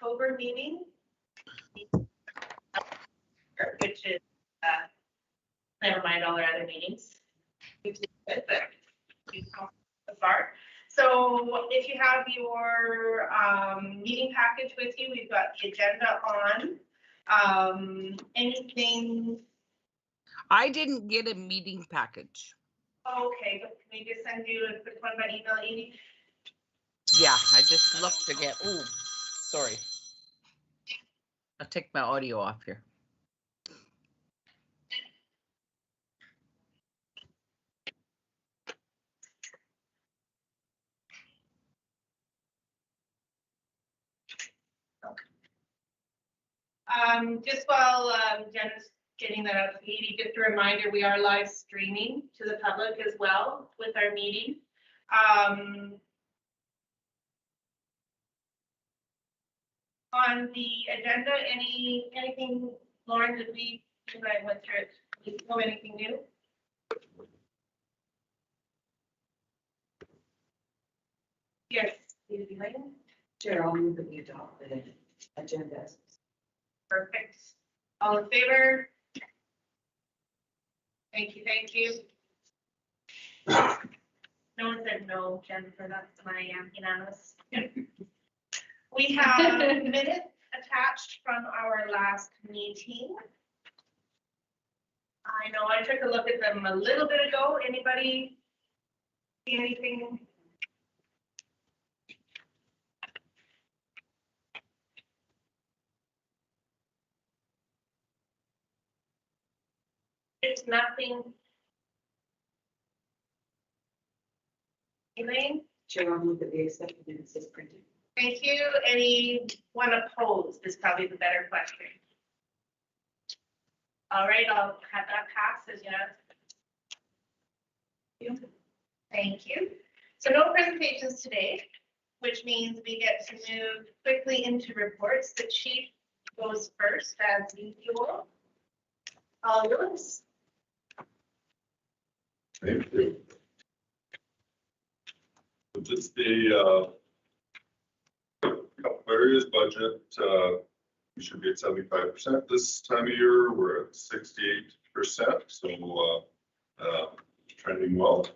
October meeting, which is, never mind all our other meetings. Far. So if you have your meeting package with you, we've got the agenda on. Anything? I didn't get a meeting package. Okay, but can we just send you a quick one by email, Edie? Yeah, I just looked again. Oh, sorry. I'll take my audio off here. Just while Jen's getting that out to Edie, just a reminder, we are live streaming to the public as well with our meeting. On the agenda, anything, Lauren, did we, because I went through it, did you know anything new? Yes, Elaine? Chair, I'll move that we adopt the agenda. Perfect. All in favor? Thank you, thank you. No one said no, Jennifer, that's my unanimous. We have minutes attached from our last meeting. I know I took a look at them a little bit ago. Anybody see anything? There's nothing. Elaine? Chair, I'll move that we accept the minutes as printed. Thank you. Anyone opposed is probably the better question. All right, I'll have that pass as yes. Thank you. So no presentations today, which means we get to move quickly into reports. The chief goes first as usual. All yours. Thank you. Just a couple areas budget. We should be at 75% this time of year. We're at 68%, so trending well.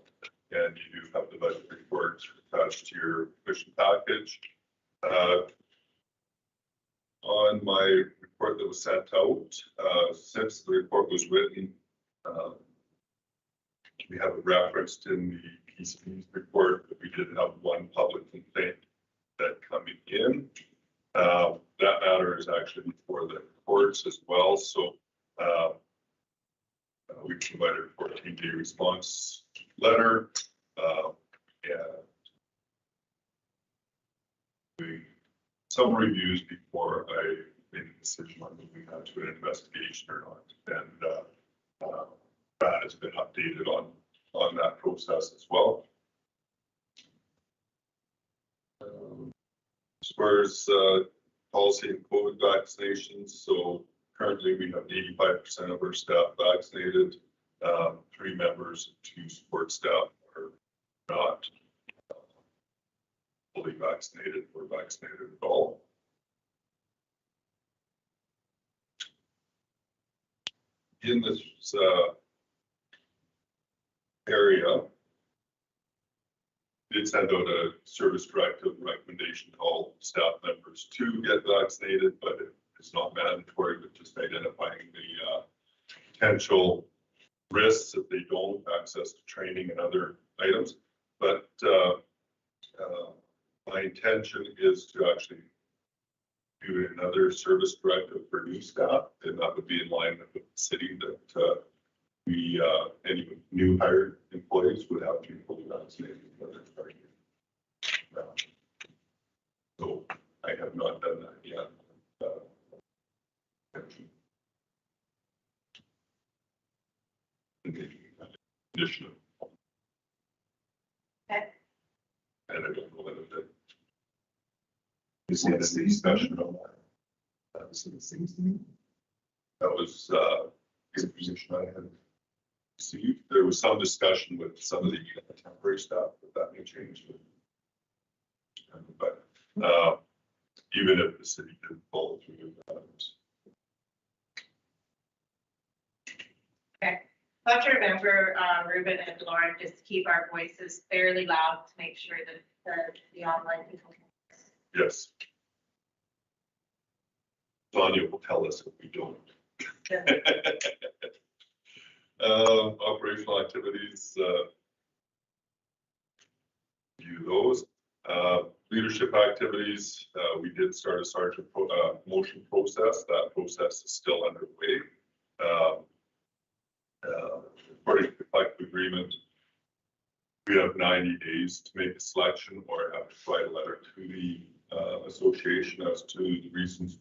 And you do have the budget report attached to your commission package. On my report that was sent out, since the report was written, we have it referenced in the PCB's report that we did have one public complaint that coming in. That matter is actually before the courts as well. So we provided a 14-day response letter. And some reviews before I made a decision on moving on to an investigation or not. And that has been updated on that process as well. As far as policy and COVID vaccinations, so currently we have 85% of our staff vaccinated. 3 members and 2 support staff are not fully vaccinated or vaccinated at all. In this area, did send out a service directive recommendation to all staff members to get vaccinated, but it's not mandatory, but just identifying the potential risks if they don't access to training and other items. But my intention is to actually do another service directive for new staff, and that would be in line with the city that we any new hired employees would have to be fully vaccinated. So I have not done that yet. Additional. Okay. And I don't know whether you see the discussion on that. That was the things to me. That was the position I had received. There was some discussion with some of the temporary staff, but that may change. But even if the city didn't follow through with that. Have to remember, Ruben and Lauren, just keep our voices fairly loud to make sure that the online people can. Yes. Sonia will tell us if we don't. Operational activities, view those. Leadership activities, we did start a sergeant motion process. That process is still underway. According to the collective agreement, we have 90 days to make a selection or have to write a letter to the association as to the reasons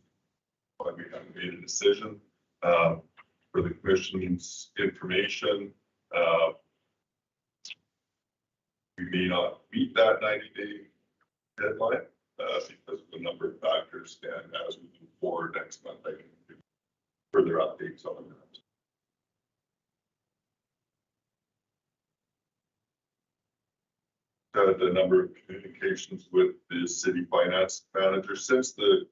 why we haven't made a decision. For the commission's information, we may not meet that 90-day deadline because of a number of factors, and as we move forward next month, I can give further updates on that. Had a number of communications with the city finance manager since the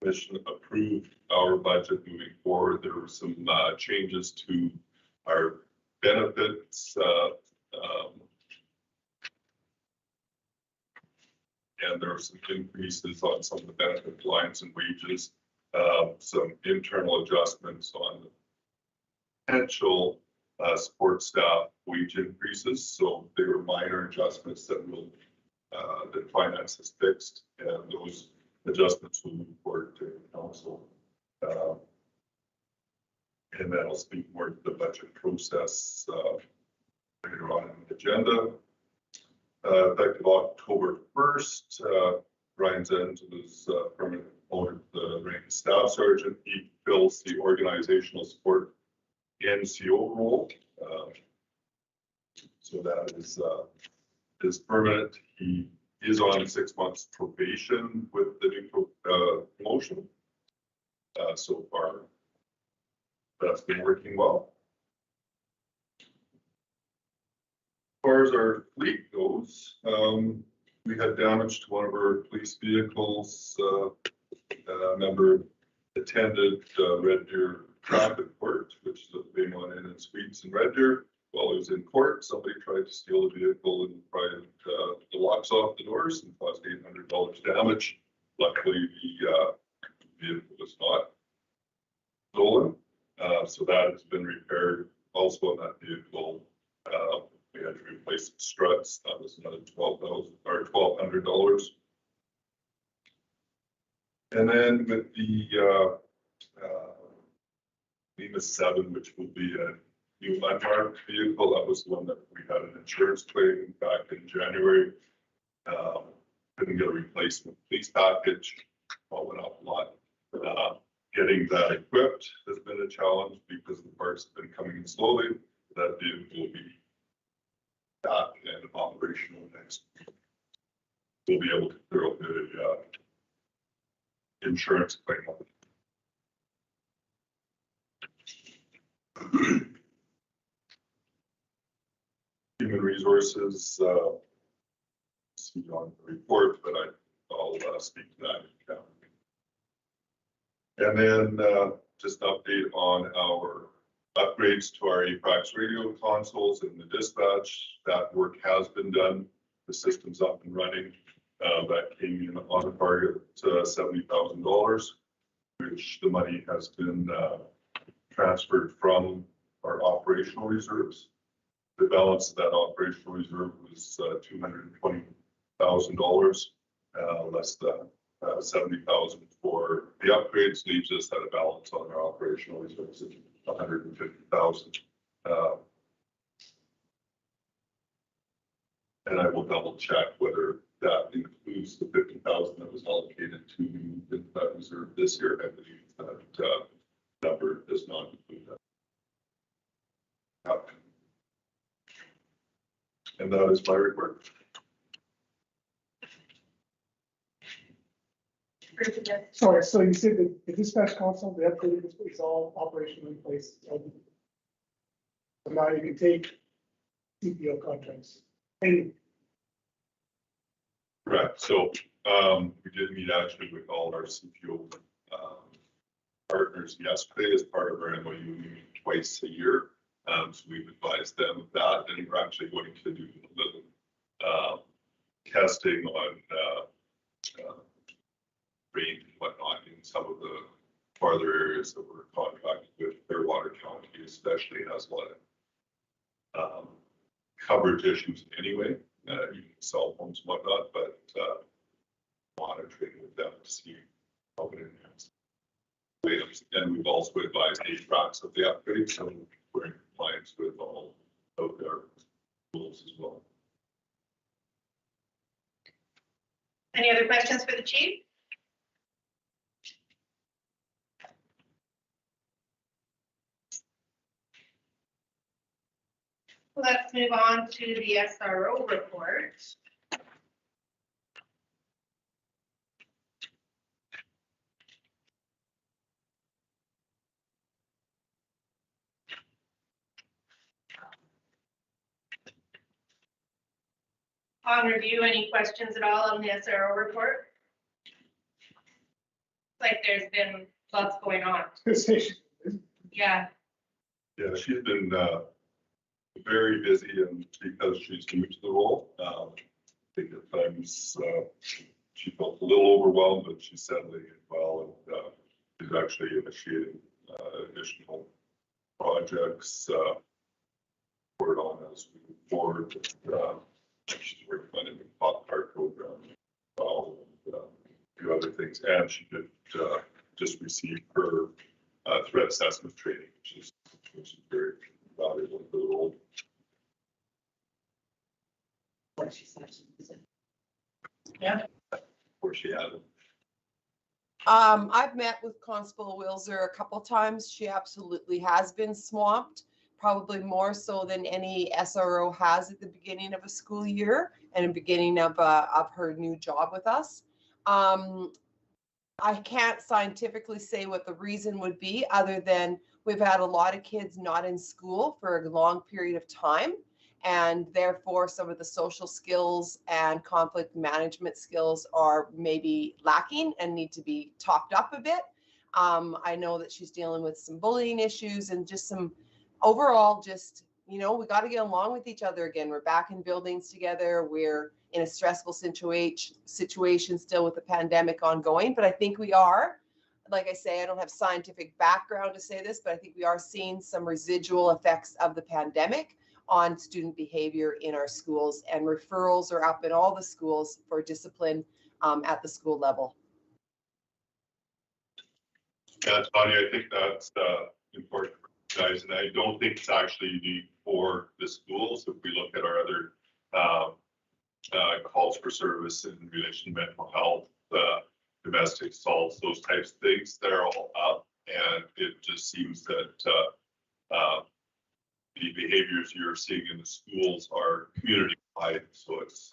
commission approved our budget moving forward. There were some changes to our benefits and there were some increases on some of the benefit lines and wages, some internal adjustments on the potential support staff wage increases. So they were minor adjustments that will that finance has fixed, and those adjustments will move forward to council. And then I'll speak more to the budget process later on in the agenda. Effective October 1st, Ryan Zenz was permanent promoted to the rank of staff sergeant. He fills the organizational support NCO role. So that is permanent. He is on 6 months probation with the new promotion. So far, that's been working well. As far as our fleet goes, we had damage to one of our police vehicles. A member attended Red Deer traffic court, which is a big one in Suites in Red Deer. While he was in court, somebody tried to steal the vehicle and pried the locks off the doors and caused $800 damage. Luckily, the vehicle was not stolen, so that has been repaired. Also on that vehicle, we had to replace the struts. That was another $1,200 or $1,200. And then with the Lima 7, which will be a new unmarked vehicle, that was the one that we had an insurance claim back in January. Couldn't get a replacement police package. All went up a lot. Getting that equipped has been a challenge because the parts have been coming in slowly. That vehicle will be back and operational next week. We'll be able to clear up the insurance claim. Human resources, see on the report, but I'll speak to that. And then just an update on our upgrades to our APAX radio consoles and the dispatch. That work has been done. The system's up and running. That came in on a target $70,000, which the money has been transferred from our operational reserves. The balance of that operational reserve was $220,000, less than $70,000 for the upgrades, leaves us at a balance on our operational reserves of $150,000. And I will double check whether that includes the $50,000 that was allocated to that reserve this year. I believe that number does not include that. And that is my report. Sorry, so you said that the dispatch console, the upgrade is all operational in place. So now you can take CPO contracts. And Correct. So we did meet actually with all our CPO partners yesterday as part of our MOU meeting twice a year. So we've advised them of that, and we're actually going to do a little testing on rain and whatnot in some of the farther areas that we're contracted with. Clearwater County especially has a lot of coverage issues anyway, even cell phones and whatnot, but monitoring with them to see how it enhances. And we've also advised HVACs of the upgrade, so we're in compliance with all of their rules as well. Any other questions for the chief? Let's move on to the SRO report. On review, any questions at all on the SRO report? Like there's been lots going on. Yeah. Yeah, she's been very busy, and because she's new to the role, I think at times she felt a little overwhelmed, but she's settling in well, and she's actually initiating additional projects forward on as we move forward. She's working on a new pop cart program as well, and a few other things, and she did just receive her threat assessment training, which is very valuable for the role. What she said. Where she had it. I've met with Constable Wilser a couple times. She absolutely has been swamped, probably more so than any SRO has at the beginning of a school year and the beginning of her new job with us. I can't scientifically say what the reason would be, other than we've had a lot of kids not in school for a long period of time, and therefore some of the social skills and conflict management skills are maybe lacking and need to be topped up a bit. I know that she's dealing with some bullying issues and just some overall, just, you know, we got to get along with each other again. We're back in buildings together. We're in a stressful situation still with the pandemic ongoing, but I think we are, like I say, I don't have scientific background to say this, but I think we are seeing some residual effects of the pandemic on student behavior in our schools, and referrals are up in all the schools for discipline at the school level. Yeah, Tanya, I think that's important for you guys, and I don't think it's actually unique for the schools. If we look at our other calls for service in relation to mental health, domestic assaults, those types of things, they're all up, and it just seems that the behaviors you're seeing in the schools are community-wide, so it's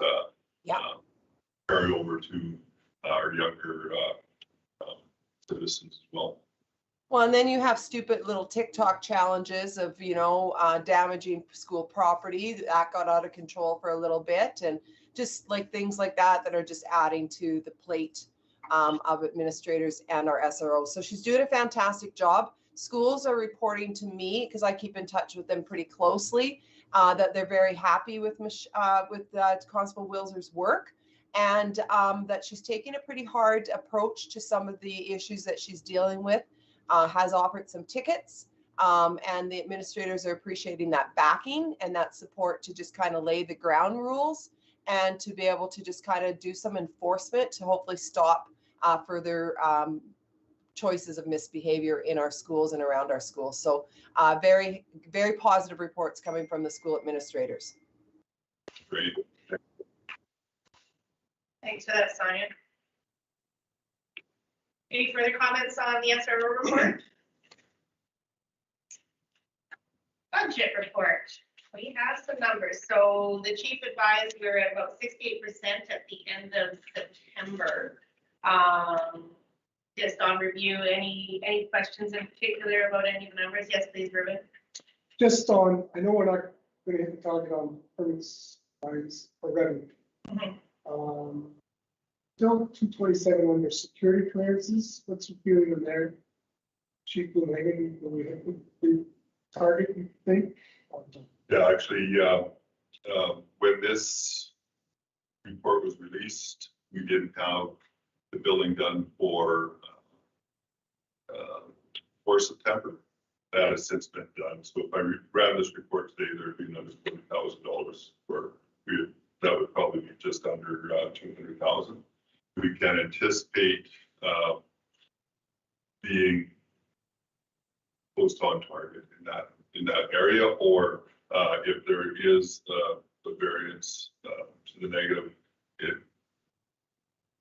carry over to our younger citizens as well. Well, and then you have stupid little TikTok challenges of, you know, damaging school property. That got out of control for a little bit, and just like things like that that are just adding to the plate of administrators and our SRO. So she's doing a fantastic job. Schools are reporting to me, because I keep in touch with them pretty closely, that they're very happy with Constable Wilser's work, and that she's taking a pretty hard approach to some of the issues that she's dealing with. Has offered some tickets, and the administrators are appreciating that backing and that support to just kind of lay the ground rules and to be able to just kind of do some enforcement to hopefully stop further choices of misbehavior in our schools and around our schools. So very, very positive reports coming from the school administrators. Great. Thanks for that, Sonia. Any further comments on the SRO report? Budget report. We have some numbers. So the chief advised we were at about 68% at the end of September. Just on review, any questions in particular about any of the numbers? Yes, please, Ruben. Just on, I know we're not going to hit the target on permits, fines, or revenue. Mm-hmm. still 227 under security clearances. What's your feeling on there? Chief Blumenhagen, do we have the target, you think? Yeah, actually, when this report was released, we didn't have the billing done for September. That has since been done. So if I ran this report today, there'd be another $40,000 for, that would probably be just under 200,000. We can anticipate being close on target in that area, or if there is the variance to the negative, it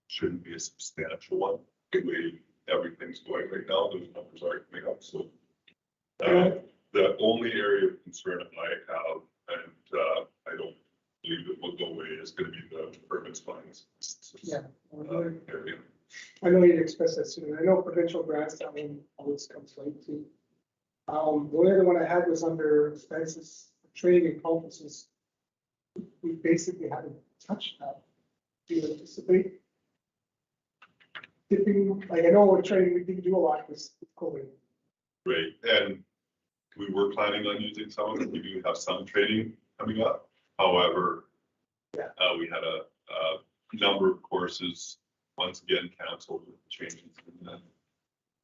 shouldn't be a substantial one. The way everything's going right now, those numbers aren't coming up. So the only area of concern I have, and I don't believe it will go away, is going to be the permits fines. Yeah. Area. I know you'd express that soon. I know provincial grants, that one always comes late too. The only other one I had was under expenses, training and conferences. We basically haven't touched that. Do you anticipate dipping? Like, I know we're training, we didn't do a lot with COVID. Right, and we were planning on using some of it. We do have some training coming up. However, we had a number of courses once again canceled with changes in the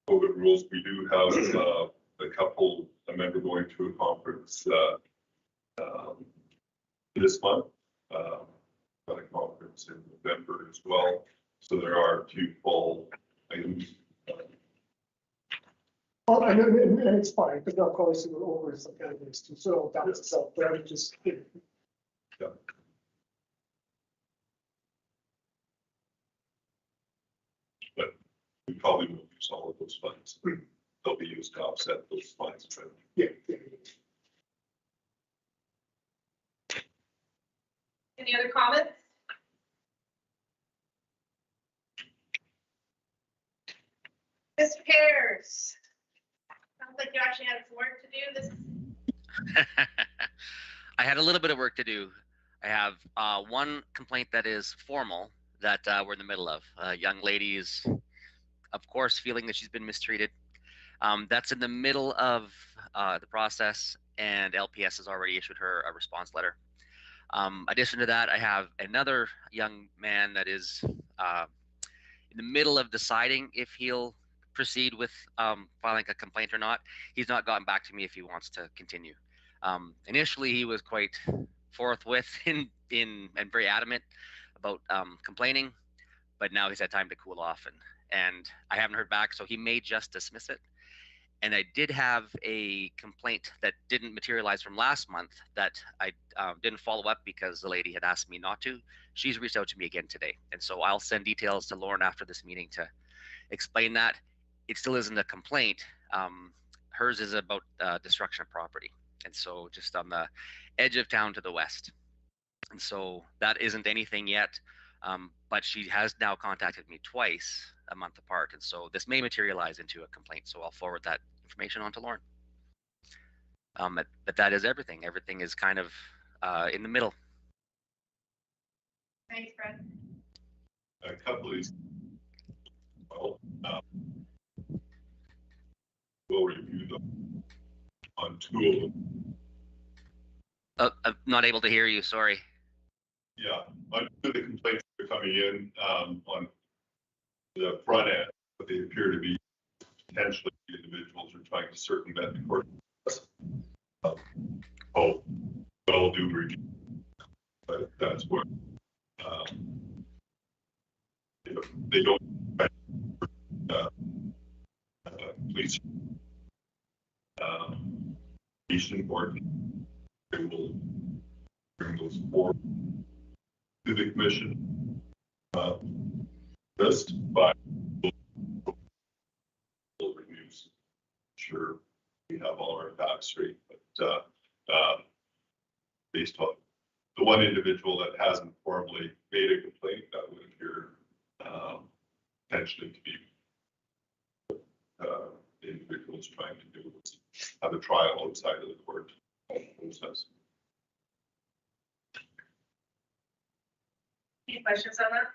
COVID rules. We do have a member going to a conference this month. Got a conference in November as well. So there are a few fall items. Well, I know, and it's fine, because they'll probably see we're over some categories too, so it'll balance itself, but I would just. Yeah. But we probably won't use all of those funds. They'll be used to offset those fines. Yeah. Any other comments? Mr. Pears. Sounds like you actually had some work to do this. I had a little bit of work to do. I have one complaint that is formal that we're in the middle of. A young lady is, of course, feeling that she's been mistreated. That's in the middle of the process, and LPS has already issued her a response letter. Addition to that, I have another young man that is in the middle of deciding if he'll proceed with filing a complaint or not. He's not gotten back to me if he wants to continue. Initially, he was quite forthwith and very adamant about complaining, but now he's had time to cool off, and I haven't heard back, so he may just dismiss it. And I did have a complaint that didn't materialize from last month that I didn't follow up because the lady had asked me not to. She's reached out to me again today, and so I'll send details to Lauren after this meeting to explain that. It still isn't a complaint. Hers is about destruction of property, and so just on the edge of town to the west. And so that isn't anything yet, but she has now contacted me twice a month apart, and so this may materialize into a complaint, so I'll forward that information on to Lauren. But that is everything. Everything is kind of in the middle. Thanks, Brett. A couple of these, well, we'll review them on two of them. I'm not able to hear you, sorry. Yeah, on two of the complaints that are coming in on the front end, but they appear to be potentially individuals who are trying to circumvent the court. Well, do review, but that's where they don't police board. They will bring those forward to the commission list by reviews. Sure, we have all our facts straight, but based on the one individual that hasn't formally made a complaint, that would appear potentially to be the individuals trying to do have a trial outside of the court process. Any questions on that?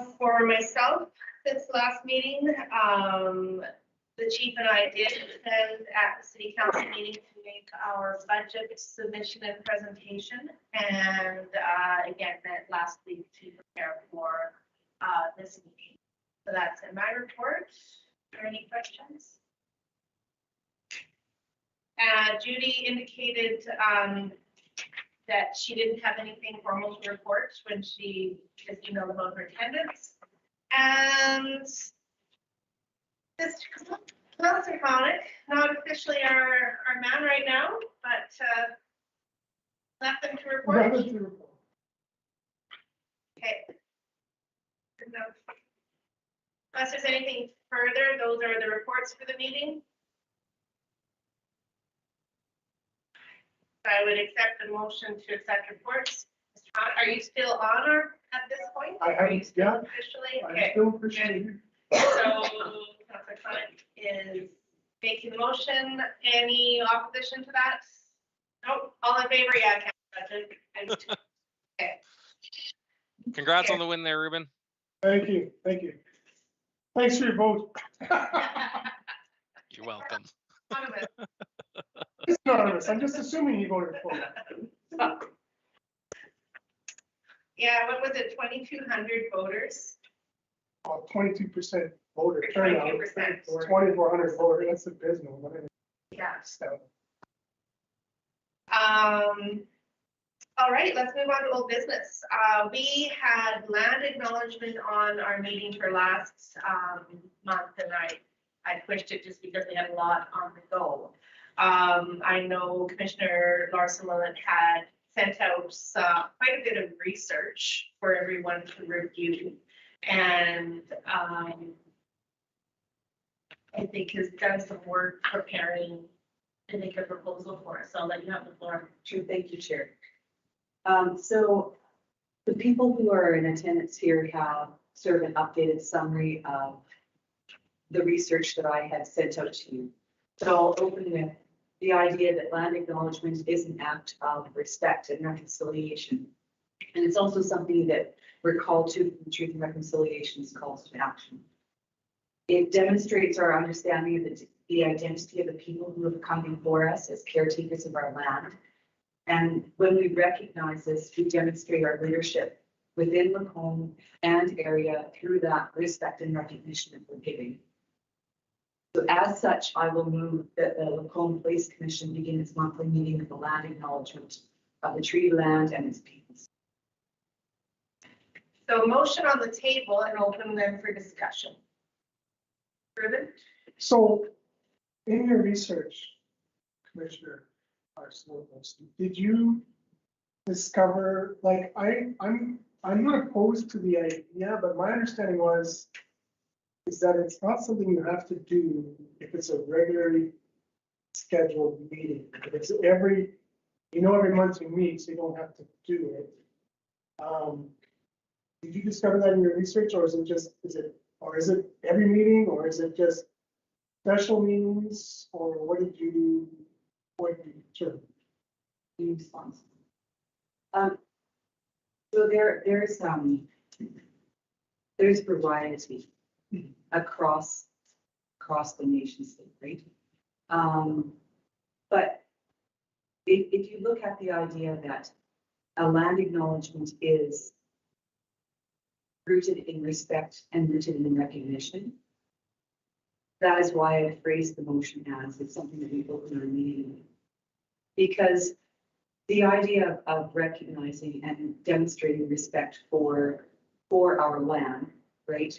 For myself, this last meeting, the chief and I did attend at the city council meeting to make our budget submission and presentation. And again, met last week to prepare for this meeting. So that's in my report. Are there any questions? Judy indicated that she didn't have anything formal to report when she just emailed about her attendance. And Mr. Conic, not officially our man right now, but nothing to report. Nothing to report. Okay. Good enough. Unless there's anything further, those are the reports for the meeting. I would accept the motion to accept reports. Mr. Conic, are you still on or at this point? I Are you haven't, still yeah. officially? I Okay. still appreciate you. So, Councilor Conic is making the motion. Any opposition to that? Nope. All in favor? Yeah, Councilor. Okay. Congrats on the win there, Ruben. Thank you, thank you. Thanks for your vote. You're welcome. Anonymous. It's anonymous, I'm just assuming you voted for it. Yeah, what was it, 2,200 voters? 22% voter Or turnout. 22%. 2,400 voters, that's abysmal. What an Yeah. stout. All right, let's move on to old business. We had land acknowledgement on our meeting for last month, and I pushed it just because we had a lot on the go. I know Commissioner Larson had sent out quite a bit of research for everyone to review. And I think has done some work preparing to make a proposal for us. So I'll let you have the floor. Sure, thank you, Chair. So the people who are in attendance here have sort of an updated summary of the research that I had sent out to you. So I'll open with the idea that land acknowledgement is an act of respect and reconciliation. And it's also something that we're called to from Truth and Reconciliation's calls to action. It demonstrates our understanding of the identity of the people who have come before us as caretakers of our land. And when we recognize this, we demonstrate our leadership within Lacombe and area through that respect and recognition that we're giving. So as such, I will move that the Lacombe Police Commission begin its monthly meeting with the land acknowledgement of the treaty land and its peoples. So motion on the table and open them for discussion. Ruben? So in your research, Commissioner Larson, did you discover, like, I'm not opposed to the idea, but my understanding is that it's not something you have to do if it's a regularly scheduled meeting. If it's every month you meet, so you don't have to do it. Did you discover that in your research, or is it every meeting, or is it just special meetings, or what did you determine? Response. So there's variety across the nation state, right? But if you look at the idea that a land acknowledgement is rooted in respect and rooted in recognition, that is why I phrased the motion as it's something that we open our meeting with. Because the idea of recognizing and demonstrating respect for our land, right?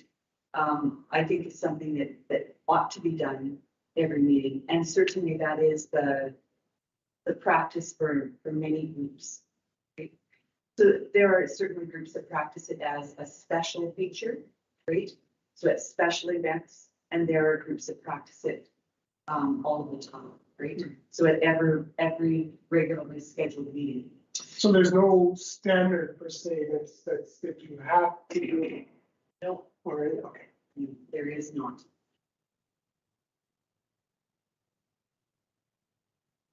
I think it's something that ought to be done every meeting, and certainly that is the practice for many groups. Right? So there are certain groups that practice it as a special feature, right? So at special events, and there are groups that practice it all the time, right? So at every regularly scheduled meeting. So there's no standard per se that's that you have to do it. No, Or, okay. there is not.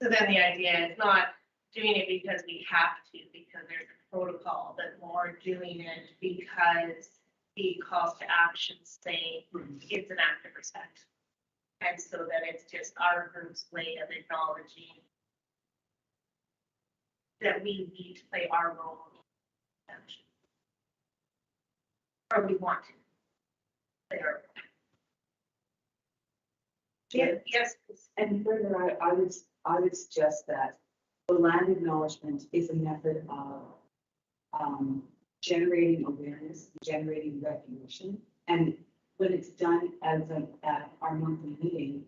So then the idea is not doing it because we have to, because there's a protocol, but more doing it because the calls to action saying it's an act of respect. And so that it's just our group's way of acknowledging that we need to play our role in action. Or we want to play our role. Yeah, yes, please. And further, I would suggest that the land acknowledgement is a method of generating awareness, generating recognition. And when it's done at our monthly meeting,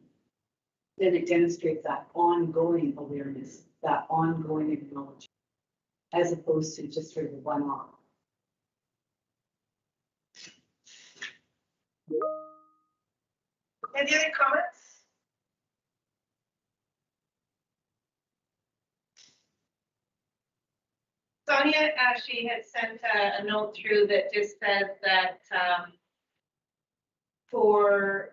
then it demonstrates that ongoing awareness, that ongoing acknowledgement, as opposed to just sort of a one-off. Any other comments? Sonia actually had sent a note through that just said that for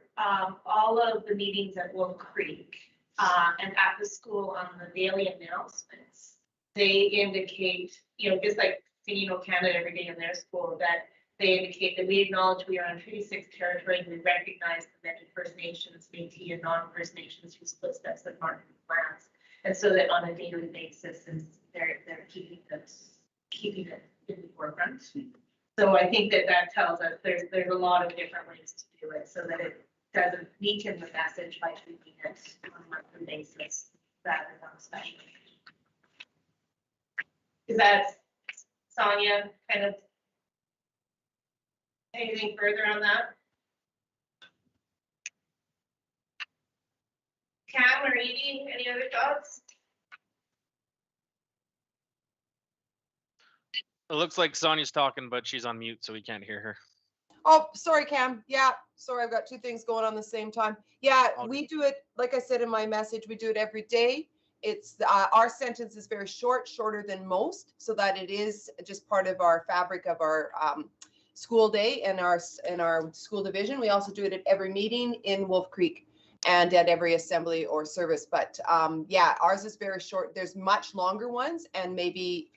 all of the meetings at Wolf Creek and at the school on the daily announcements, they indicate, just like singing O Canada every day in their school, that they indicate that we acknowledge we are on Treaty 6 territory and we recognize the many First Nations, Métis, and non-First Nations whose footsteps have marked the lands. And so that on a daily basis, they're keeping it in the forefront. So I think that tells us there's a lot of different ways to do it so that it doesn't weaken the message by tweaking it on a monthly basis rather than special. Is that, Sonia, kind of anything further on that? Cam or Edie, any other thoughts? It looks like Sonia's talking, but she's on mute, so we can't hear her. Oh, sorry, Cam. Yeah, sorry, I've got two things going on the same time. Yeah, All we do it, like I said in my message, we do it every day. It's our sentence is very short, shorter than most, so that it is just part of our fabric of our school day and our school division. We also do it at every meeting in Wolf Creek and at every assembly or service. But yeah, ours is very short. There's much longer ones, and maybe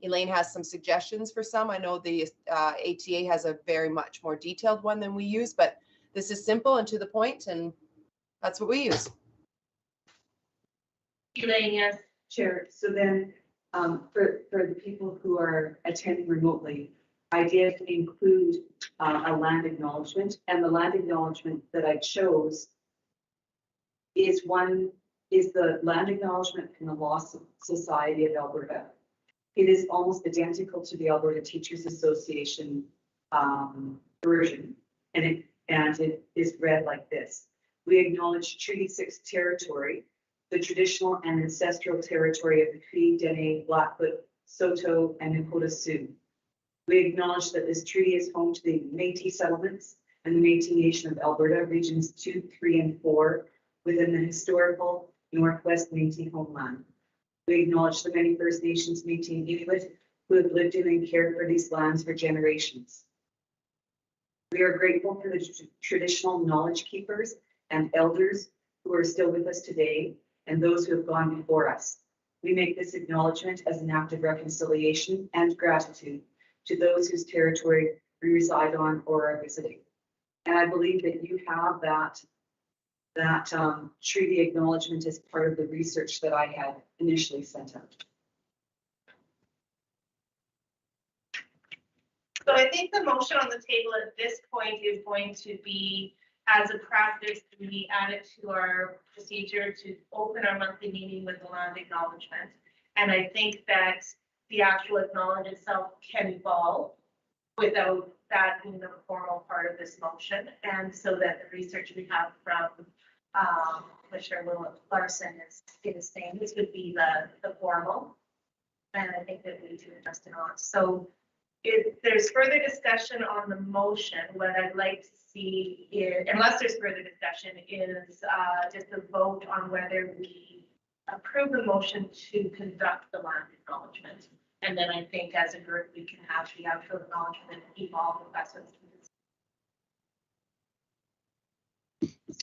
Elaine has some suggestions for some. I know the ATA has a very much more detailed one than we use, but this is simple and to the point, and that's what we use. Elaine, yes. Chair, so then for the people who are attending remotely, I did include a land acknowledgement, and the land acknowledgement that I chose is the land acknowledgement from the Law Society of Alberta. It is almost identical to the Alberta Teachers Association version, and it is read like this. We acknowledge Treaty 6 territory, the traditional and ancestral territory of the Cree, Dene, Blackfoot, Saulteaux, and Nakota Sioux. We acknowledge that this treaty is home to the Métis settlements and the Métis Nation of Alberta, regions 2, 3, and 4, within the historical Northwest Métis homeland. We acknowledge the many First Nations, Métis, and Inuit who have lived in and cared for these lands for generations. We are grateful for the traditional knowledge keepers and elders who are still with us today and those who have gone before us. We make this acknowledgement as an act of reconciliation and gratitude to those whose territory we reside on or are visiting. And I believe that you have that treaty acknowledgement as part of the research that I had initially sent out. So I think the motion on the table at this point is going to be, as a practice, we add it to our procedure to open our monthly meeting with the land acknowledgement. And I think that the actual acknowledge itself can evolve without that being the formal part of this motion. And so that the research we have from Commissioner Larson is saying this would be the formal. And I think that we need to adjust it on. So if there's further discussion on the motion, what I'd like to see is, unless there's further discussion, is just a vote on whether we approve the motion to conduct the land acknowledgement. And then I think as a group, we can have the actual acknowledgement evolve if that's what's needed.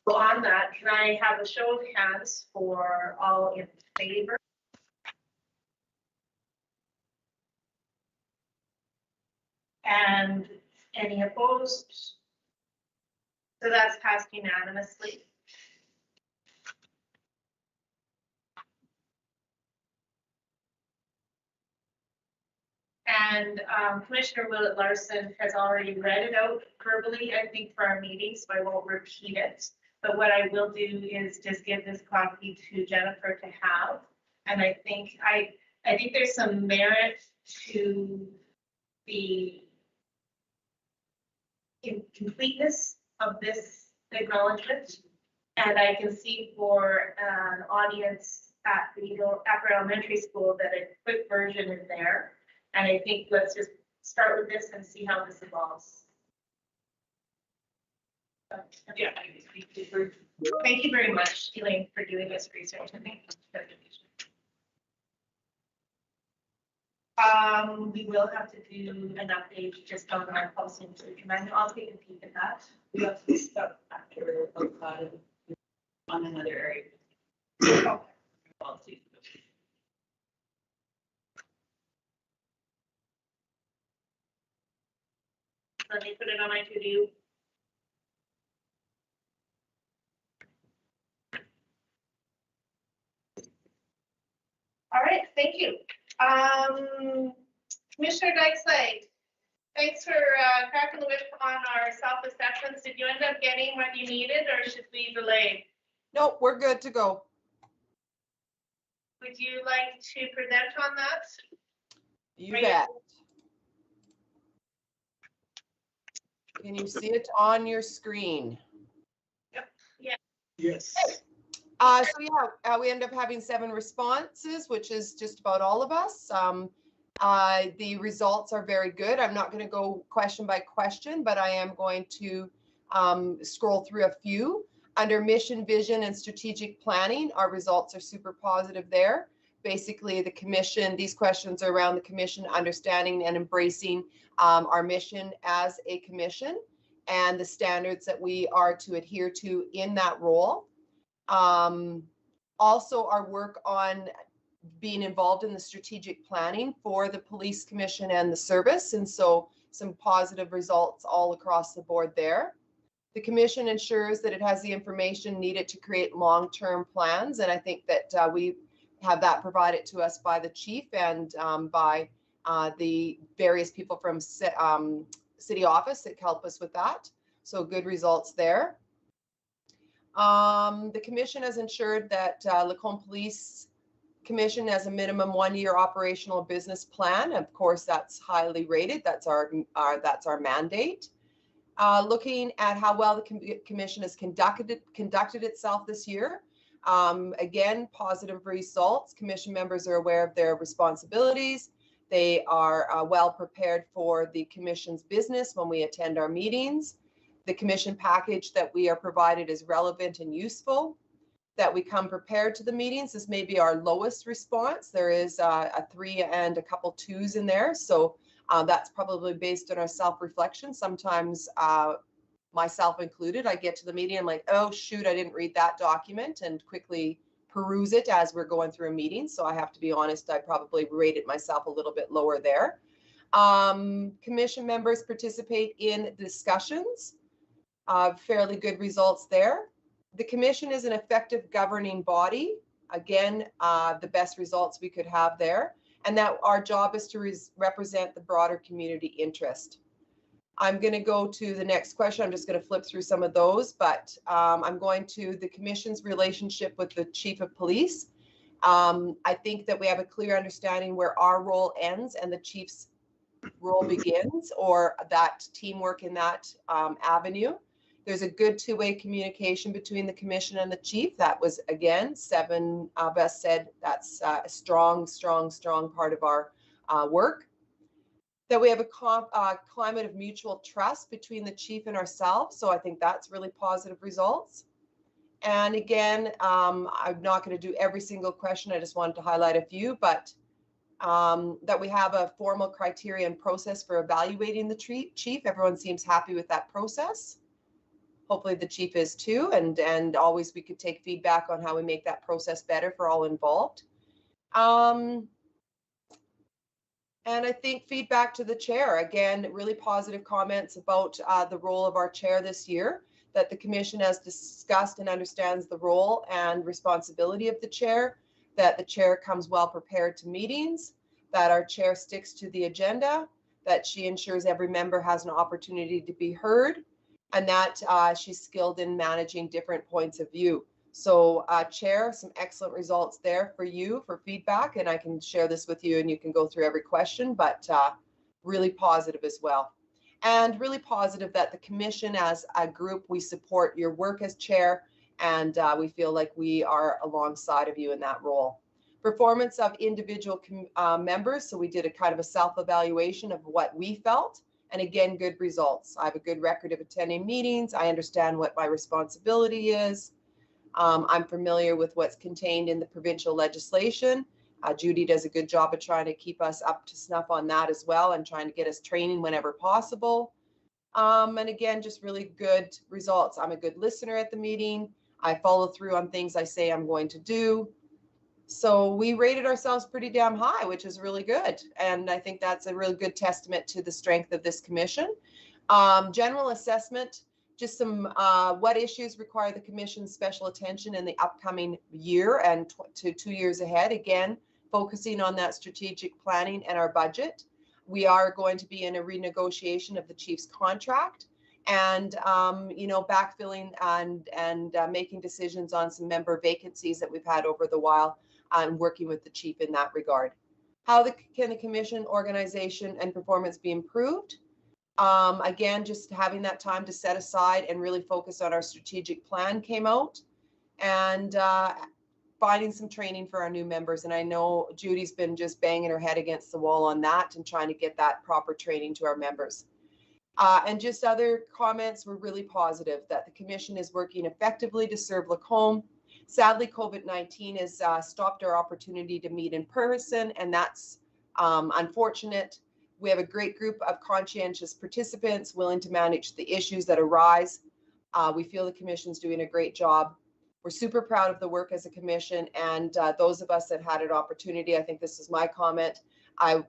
So on that, can I have a show of hands for all in favor? And Any opposed? So that's passed unanimously. And Commissioner Willett Larson has already read it out verbally, I think, for our meeting, so I won't repeat it. But what I will do is just give this copy to Jennifer to have. And I think there's some merit to the completeness of this acknowledgement. And I can see for an audience at the Upper Elementary School that a quick version is there. And I think let's just start with this and see how this evolves. Yeah. Thank you very much, Elaine, for doing this research. I think it's we will have to do an update just on our policy and command. I'll take a peek at that. We have to stuff after on another area. Okay. Policy. Let me put it on my to-do. All right, thank you. Commissioner Dykes-Lake, thanks for cracking the whip on our self-assessments. Did you end up getting what you needed, or should we delay? Nope, we're good to go. Would you like to present on that? You bet. Can you see it on your screen? Yes. We end up having 7 responses, which is just about all of us. The results are very good. I'm not going to go question by question, but I am going to scroll through a few. Under mission, vision, and strategic planning, our results are super positive there. Basically, the commission, these questions are around the commission understanding and embracing our mission as a commission and the standards that we are to adhere to in that role. Also, our work on being involved in the strategic planning for the police commission and the service. And so some positive results all across the board there. The commission ensures that it has the information needed to create long-term plans. And I think that we have that provided to us by the chief and by the various people from city office that help us with that. So good results there. The commission has ensured that Lacombe Police Commission has a minimum 1-year operational business plan. Of course, that's highly rated. That's our mandate. Looking at how well the commission has conducted itself this year. Again, positive results. Commission members are aware of their responsibilities. They are well prepared for the commission's business when we attend our meetings. The commission package that we are provided is relevant and useful, that we come prepared to the meetings. This may be our lowest response. There is a 3 and a couple 2s in there. So that's probably based on our self-reflection. Sometimes myself included, I get to the meeting, I'm like, oh shoot, I didn't read that document, and quickly peruse it as we're going through a meeting. So I have to be honest, I probably rated myself a little bit lower there. Commission members participate in discussions. Fairly good results there. The commission is an effective governing body. Again, the best results we could have there. And that our job is to represent the broader community interest. I'm going to go to the next question. I'm just going to flip through some of those, but I'm going to the commission's relationship with the chief of police. I think that we have a clear understanding where our role ends and the chief's role begins, or that teamwork in that avenue. There's a good 2-way communication between the commission and the chief. That was, again, 7 of us said that's a strong part of our work. That we have a climate of mutual trust between the chief and ourselves. So I think that's really positive results. And again, I'm not going to do every single question. I just wanted to highlight a few, but that we have a formal criteria and process for evaluating the chief. Everyone seems happy with that process. Hopefully the chief is too, and always we could take feedback on how we make that process better for all involved. And I think feedback to the chair, again, really positive comments about the role of our chair this year, that the commission has discussed and understands the role and responsibility of the chair, that the chair comes well prepared to meetings, that our chair sticks to the agenda, that she ensures every member has an opportunity to be heard, and that she's skilled in managing different points of view. So Chair, some excellent results there for you for feedback, and I can share this with you and you can go through every question, but really positive as well. And really positive that the commission as a group, we support your work as chair, and we feel like we are alongside of you in that role. Performance of individual members, so we did a kind of a self-evaluation of what we felt, and again, good results. I have a good record of attending meetings. I understand what my responsibility is. I'm familiar with what's contained in the provincial legislation. Judy does a good job of trying to keep us up to snuff on that as well and trying to get us training whenever possible. And again, just really good results. I'm a good listener at the meeting. I follow through on things I say I'm going to do. So we rated ourselves pretty damn high, which is really good. And I think that's a really good testament to the strength of this commission. General assessment, just some what issues require the commission's special attention in the upcoming year and to 2 years ahead. Again, focusing on that strategic planning and our budget. We are going to be in a renegotiation of the chief's contract and, backfilling and making decisions on some member vacancies that we've had over the while and working with the chief in that regard. How can the commission organization and performance be improved? Again, just having that time to set aside and really focus on our strategic plan came out, and finding some training for our new members. And I know Judy's been just banging her head against the wall on that and trying to get that proper training to our members. And just other comments were really positive, that the commission is working effectively to serve Lacombe. Sadly, COVID-19 has stopped our opportunity to meet in person, and that's unfortunate. We have a great group of conscientious participants willing to manage the issues that arise. We feel the commission's doing a great job. We're super proud of the work as a commission, and those of us that had an opportunity, I think this is my comment, I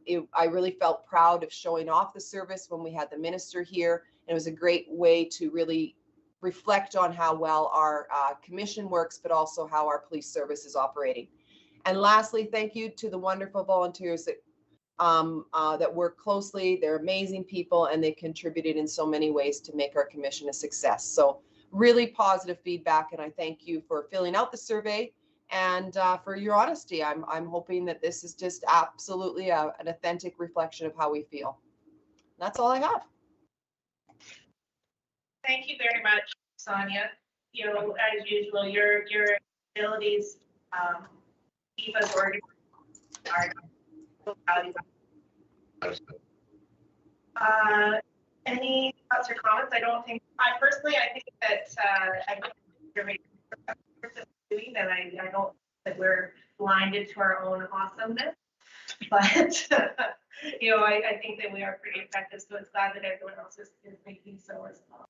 really felt proud of showing off the service when we had the minister here. And it was a great way to really reflect on how well our commission works, but also how our police service is operating. And lastly, thank you to the wonderful volunteers that work closely. They're amazing people, and they contributed in so many ways to make our commission a success. So really positive feedback, and I thank you for filling out the survey and for your honesty. I'm hoping that this is just absolutely an authentic reflection of how we feel. That's all I have. Thank you very much, Sonia. As usual, your abilities keep us organized are valuable. Any thoughts or comments? I think that I think you're doing, and I don't think that we're blinded to our own awesomeness, but I think that we are pretty effective. So it's glad that everyone else is making so as well.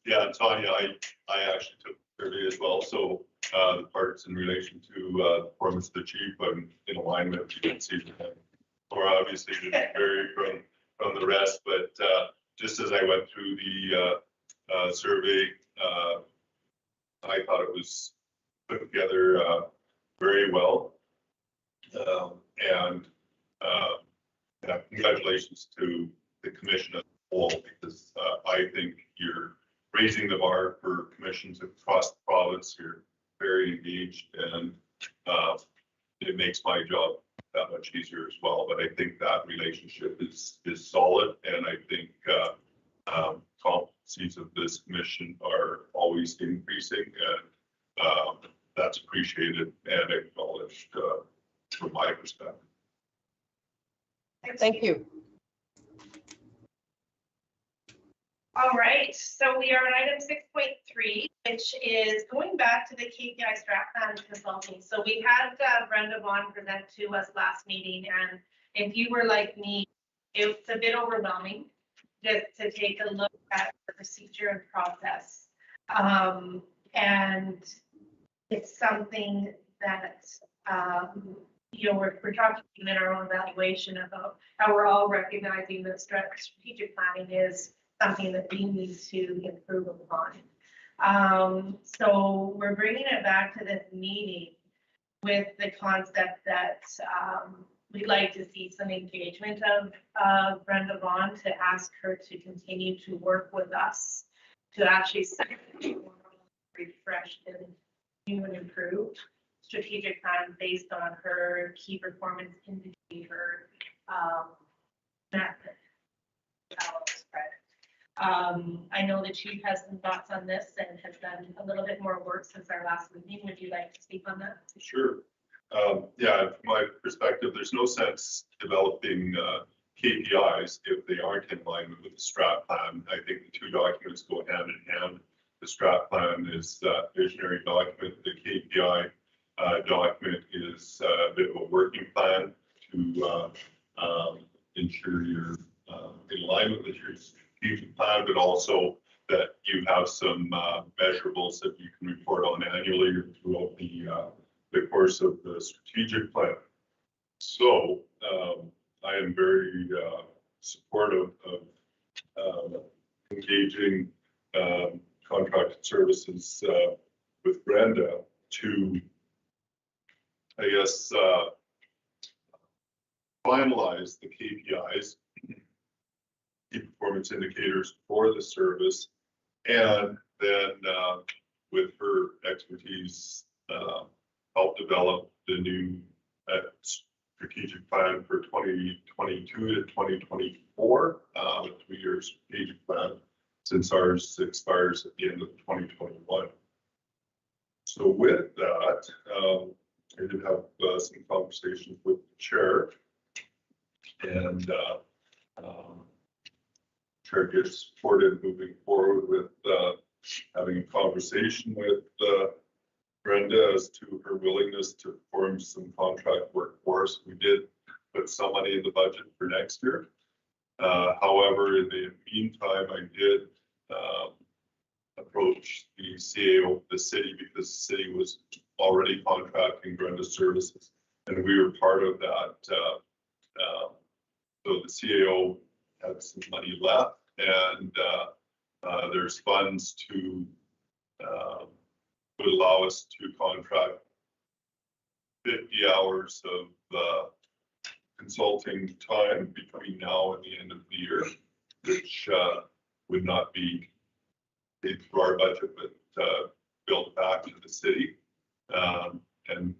Yeah, and Tanya, I actually took the survey as well. So the parts in relation to performance of the chief, I'm in alignment. You can see that more obviously to vary from the rest, but just as I went through the survey, I thought it was put together very well. And congratulations to the commission as a whole, because I think you're raising the bar for commissions across the province. You're very engaged, and it makes my job that much easier as well. But I think that relationship is solid, and I think competencies of this commission are always increasing, and that's appreciated and acknowledged from my perspective. Thank you. All right, so we are on item 6.3, which is going back to the KPI strat plan consulting. So we had Brenda Vaughn present to us last meeting, and if you were like me, it's a bit overwhelming just to take a look at the procedure and process. And it's something that you know, we're talking in our own evaluation about how we're all recognizing that strategic planning is something that we need to improve upon. So we're bringing it back to this meeting with the concept that we'd like to see some engagement of Brenda Vaughn, to ask her to continue to work with us to actually set a refreshed and new and improved strategic plan based on her key performance indicator method. I know the chief has some thoughts on this and has done a little bit more work since our last meeting. Would you like to speak on that? Sure. Yeah, from my perspective, there's no sense developing KPIs if they aren't in line with the strat plan. I think the two documents go hand in hand. The strat plan is a visionary document. The KPI document is a bit of a working plan to ensure you're in alignment with your strategic plan, but also that you have some measurables that you can report on annually or throughout the course of the strategic plan. So I am very supportive of engaging contracted services with Brenda to, I guess, finalize the KPIs, key performance indicators for the service, and then with her expertise, help develop the new strategic plan for 2022 to 2024, a 3-year strategic plan, since ours expires at the end of 2021. So with that, I did have some conversations with the chair, and chair gets supported moving forward with having a conversation with Brenda as to her willingness to perform some contract work for us. We did put some money in the budget for next year. However, in the meantime, I did approach the CAO of the city, because the city was already contracting Brenda's services, and we were part of that. So the CAO had some money left, and there's funds to would allow us to contract 50 hours of consulting time between now and the end of the year, which would not be paid through our budget, but billed back to the city. And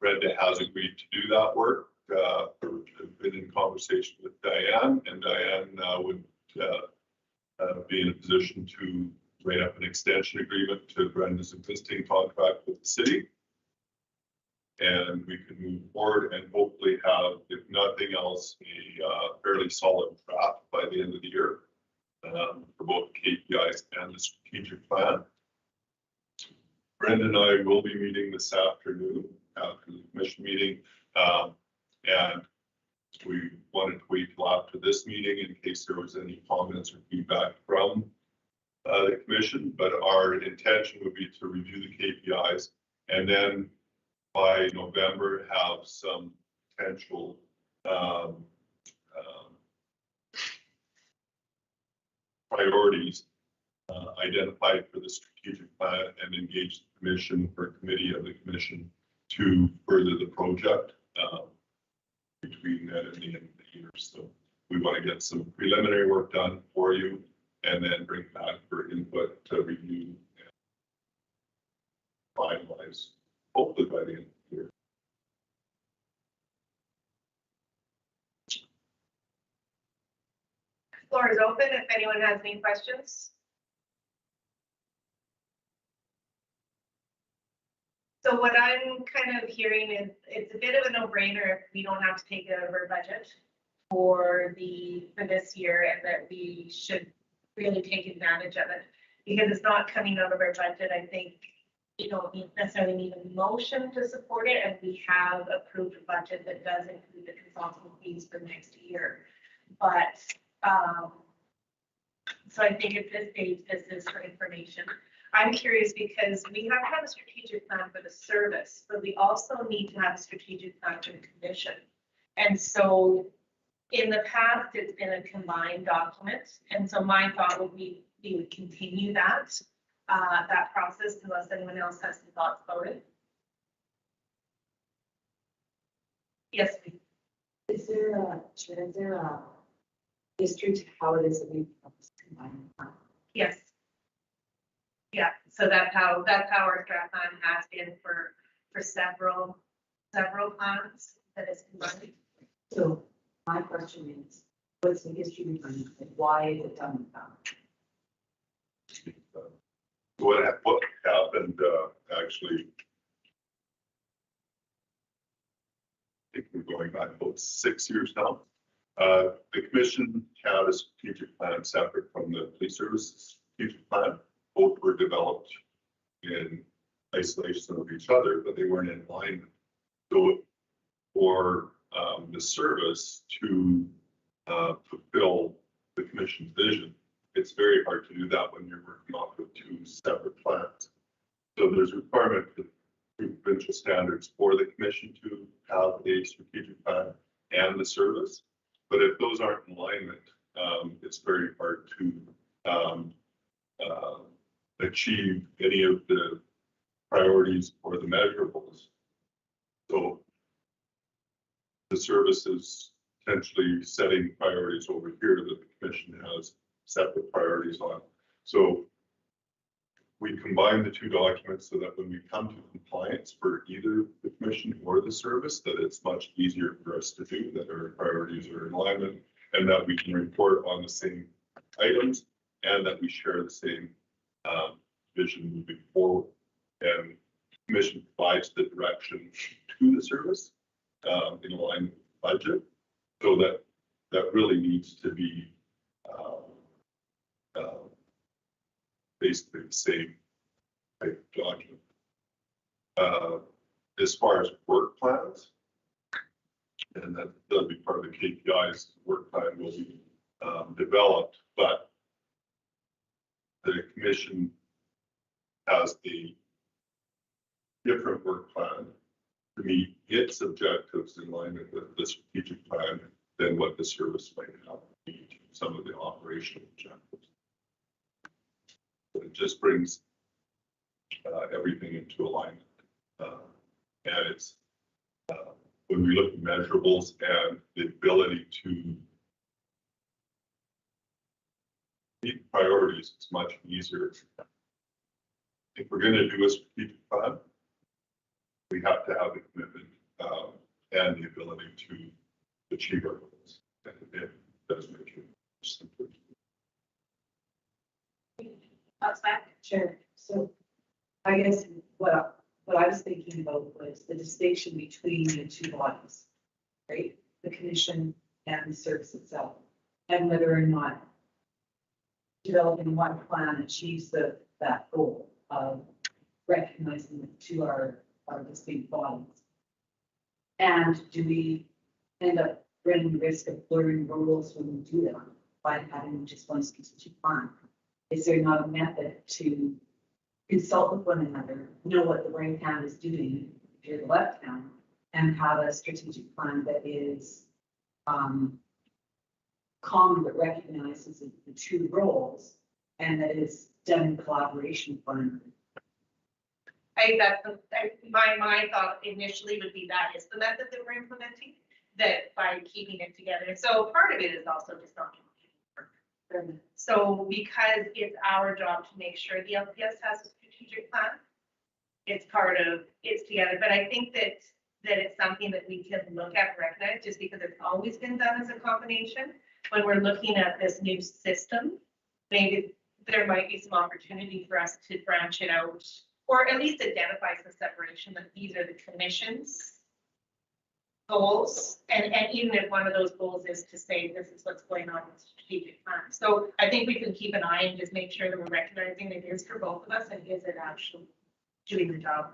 Brenda has agreed to do that work. I've been in conversation with Diane, and Diane would be in a position to write up an extension agreement to Brenda's existing contract with the city. And we can move forward and hopefully have, if nothing else, a fairly solid draft by the end of the year for both KPIs and the strategic plan. Brenda and I will be meeting this afternoon after the commission meeting, and we wanted to wait till after this meeting in case there was any comments or feedback from the commission, but our intention would be to review the KPIs and then by November have some potential priorities identified for the strategic plan and engage the commission or committee of the commission to further the project between that and the end of the year. So we want to get some preliminary work done for you and then bring back for input to review and finalize, hopefully by the end of the year. Floor is open if anyone has any questions. So what I'm kind of hearing is it's a bit of a no-brainer if we don't have to take it out of our budget for this year, and that we should really take advantage of it, because it's not coming out of our budget. I think you don't necessarily need a motion to support it, and we have approved a budget that does include the consulting fees for next year. But so I think at this stage, this is for information. I'm curious because we have to have a strategic plan for the service, but we also need to have a strategic plan for the commission. And so in the past, it's been a combined document. And so my thought would be we would continue that process unless anyone else has some thoughts about it. Yes, please. Is there a history to how it is that we combine? Yes. Yeah, so that's how our strat plan has been for several plans that is combined. So my question is, what's the history behind it? Like, why is it done with that? What happened, actually, I think we're going back about 6 years now. The commission had a strategic plan separate from the police service strategic plan. Both were developed in isolation of each other, but they weren't in alignment. So for the service to fulfill the commission's vision, it's very hard to do that when you're working off of two separate plans. So there's a requirement for provincial standards for the commission to have a strategic plan and the service. But if those aren't in alignment, it's very hard to achieve any of the priorities or the measurables. So the service is potentially setting priorities over here that the commission has separate priorities on. So we combine the two documents so that when we come to compliance for either the commission or the service, that it's much easier for us to do, that our priorities are in alignment, and that we can report on the same items, and that we share the same vision moving forward. And the commission provides the direction to the service in alignment with the budget, so that really needs to be basically the same type of document. As far as work plans, and that'll be part of the KPIs, the work plan will be developed, but the commission has a different work plan to meet its objectives in alignment with the strategic plan than what the service might have to meet some of the operational objectives. It just brings everything into alignment. And it's when we look at measurables and the ability to meet priorities, it's much easier. If we're going to do a strategic plan, we have to have the commitment and the ability to achieve our goals. And it does make it simpler. Sure. So I guess what I was thinking about was the distinction between the two bodies, right? The commission and the service itself, and whether or not developing one plan achieves that goal of recognizing the two are distinct bodies. And do we end up running the risk of blurring roles when we do that by having just one strategic plan? Is there not a method to consult with one another, know what the right hand is doing if you're the left hand, and have a strategic plan that is common but recognizes the two roles and that is done in collaboration plan? My thought initially would be that is the method that we're implementing, that by keeping it together. So part of it is also just not work. So because it's our job to make sure the LPS has a strategic plan, it's together. But I think that it's something that we can look at and recognize, just because it's always been done as a combination. When we're looking at this new system, maybe there might be some opportunity for us to branch it out, or at least identify some separation, that these are the commission's goals. And even if one of those goals is to say, this is what's going on in the strategic plan. So I think we can keep an eye and just make sure that we're recognizing it is for both of us, and is it actually doing the job.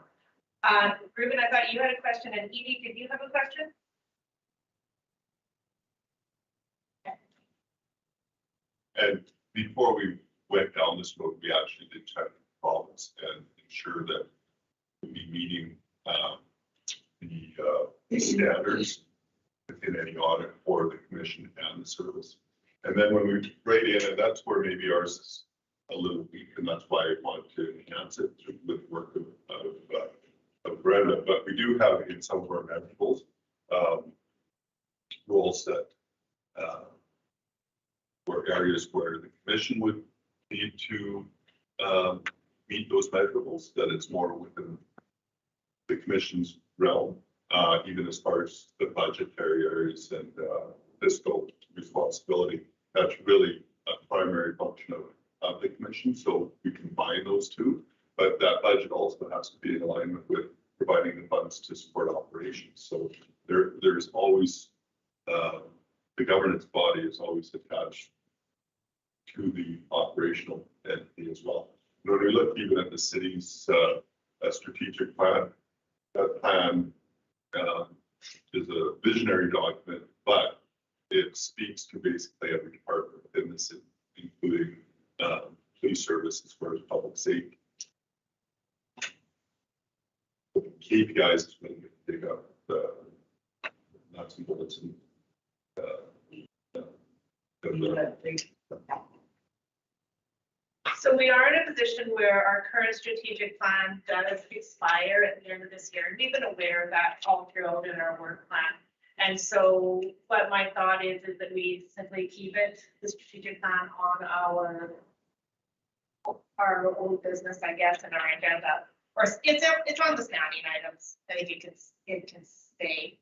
Ruben, I thought you had a question, and Edie, did you have a question? And before we went down this road, we actually did check province and ensure that we'll be meeting the standards within any audit for the commission and the service. And then when we write in, and that's where maybe ours is a little weak, and that's why I wanted to enhance it with work of Brenda. But we do have in some of our measurables roles that or areas where the commission would need to meet those measurables, that it's more within the commission's realm, even as far as the budgetary areas and fiscal responsibility. That's really a primary function of the commission, so we combine those two. But that budget also has to be in alignment with providing the funds to support operations. So there's always, the governance body is always attached to the operational entity as well. When we look even at the city's strategic plan, that plan is a visionary document, but it speaks to basically every department within the city, including police service as far as public safety. KPIs is when you dig up the nuts and bolts and So we are in a position where our current strategic plan does expire at the end of this year. And we've been aware of that all throughout in our work plan. And so what my thought is that we simply keep it, the strategic plan on our old business, I guess, and our agenda. Or it's on the standing items. I think it can stay.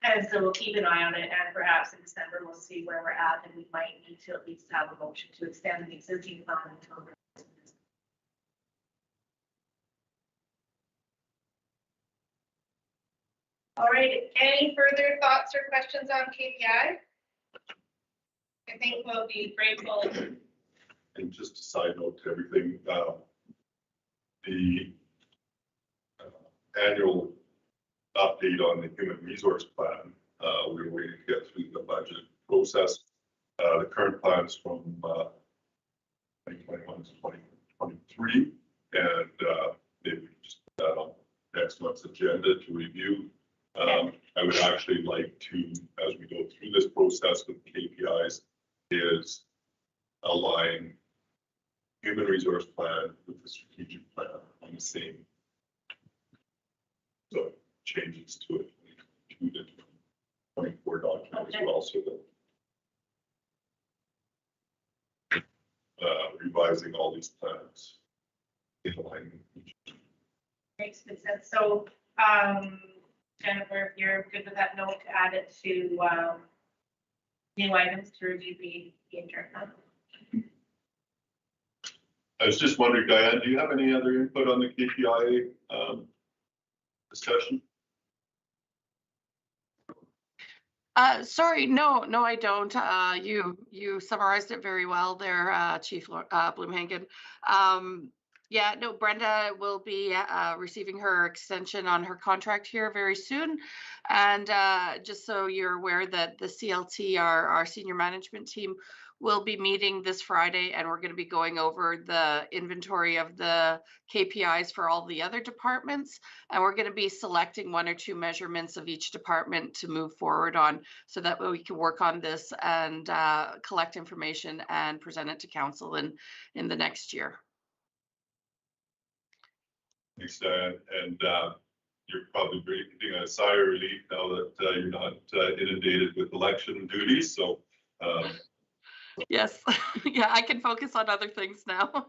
And so we'll keep an eye on it, and perhaps in December we'll see where we're at, and we might need to at least have a motion to extend the existing plan until. All right, any further thoughts or questions on KPI? I think we'll be grateful. And just a side note to everything, the annual update on the human resource plan, we're waiting to get through the budget process. The current plan is from 2021 to 2023, and maybe we can just put that on next month's agenda to review. I would actually like to, as we go through this process with KPIs, is align human resource plan with the strategic plan on the same. So changes to it, 22 to 24 document as well, so that revising all these plans in alignment. Makes good sense. So, Jennifer, if you're good with that note, to add it to new items to review the interim plan. I was just wondering, Diane, do you have any other input on the KPI discussion? Sorry, no, I don't. You summarized it very well there, Chief Bloomhagen. Yeah, no, Brenda will be receiving her extension on her contract here very soon. And just so you're aware that the CLT, our senior management team, will be meeting this Friday, and we're going to be going over the inventory of the KPIs for all the other departments. And we're going to be selecting 1 or 2 measurements of each department to move forward on, so that we can work on this and collect information and present it to council in the next year. Thanks, Diane. And you're probably breathing a sigh of relief now that you're not inundated with election duties. So Yes, yeah, I can focus on other things now. All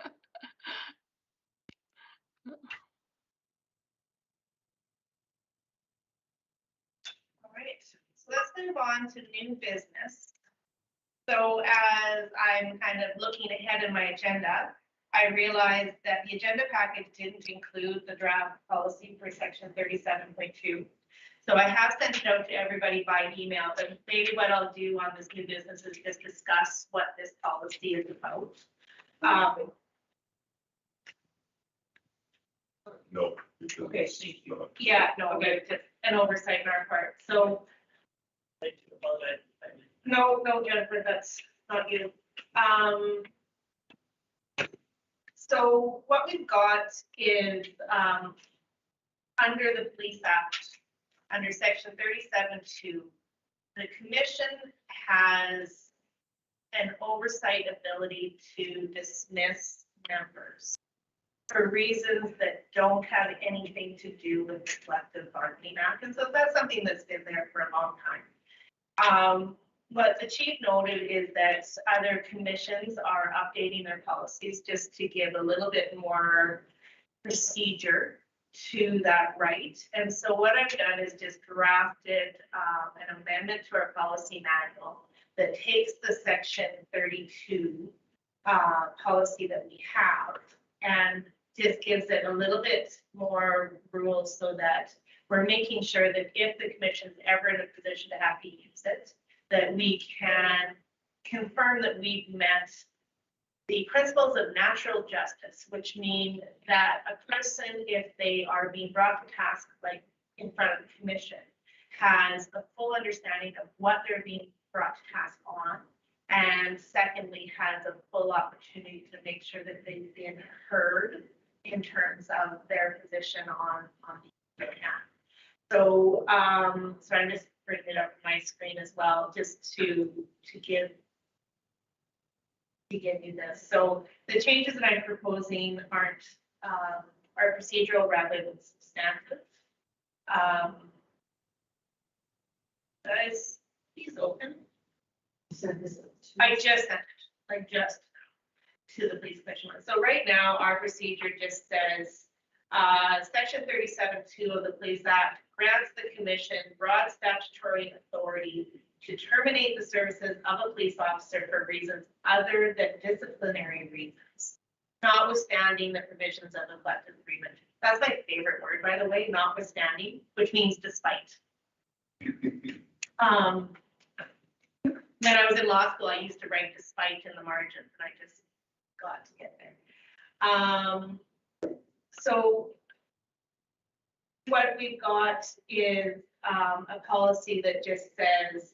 right, so let's move on to new business. So as I'm kind of looking ahead in my agenda, I realized that the agenda package didn't include the draft policy for section 37.2. So I have sent it out to everybody by email, but maybe what I'll do on this new business is just discuss what this policy is about. no. Because Okay. it's not. Yeah, no, okay, just an oversight on our part. So no, Jennifer, that's not you. So what we've got is, under the Police Act, under section 37(2), the commission has an oversight ability to dismiss members for reasons that don't have anything to do with the collective bargaining act. And so that's something that's been there for a long time. What the chief noted is that other commissions are updating their policies just to give a little bit more procedure to that right. And so what I've done is just drafted an amendment to our policy manual that takes the section 32 policy that we have and just gives it a little bit more rules so that we're making sure that if the commission's ever in a position to have to use it, that we can confirm that we've met the principles of natural justice, which mean that a person, if they are being brought to task, like in front of the commission, has a full understanding of what they're being brought to task on, and secondly, has a full opportunity to make sure that they've been heard in terms of their position on the act. So, so I'm just bringing it up on my screen as well, just to give you this. So the changes that I'm proposing are procedural rather than substantive. Guys, please open. I just sent it, like just to the police commission. So right now, our procedure just says, section 37(2) of the Police Act grants the commission broad statutory authority to terminate the services of a police officer for reasons other than disciplinary reasons, notwithstanding the provisions of the collective agreement. That's my favorite word, by the way, notwithstanding, which means despite. When I was in law school, I used to write despite in the margins, and I just got to get there. So what we've got is a policy that just says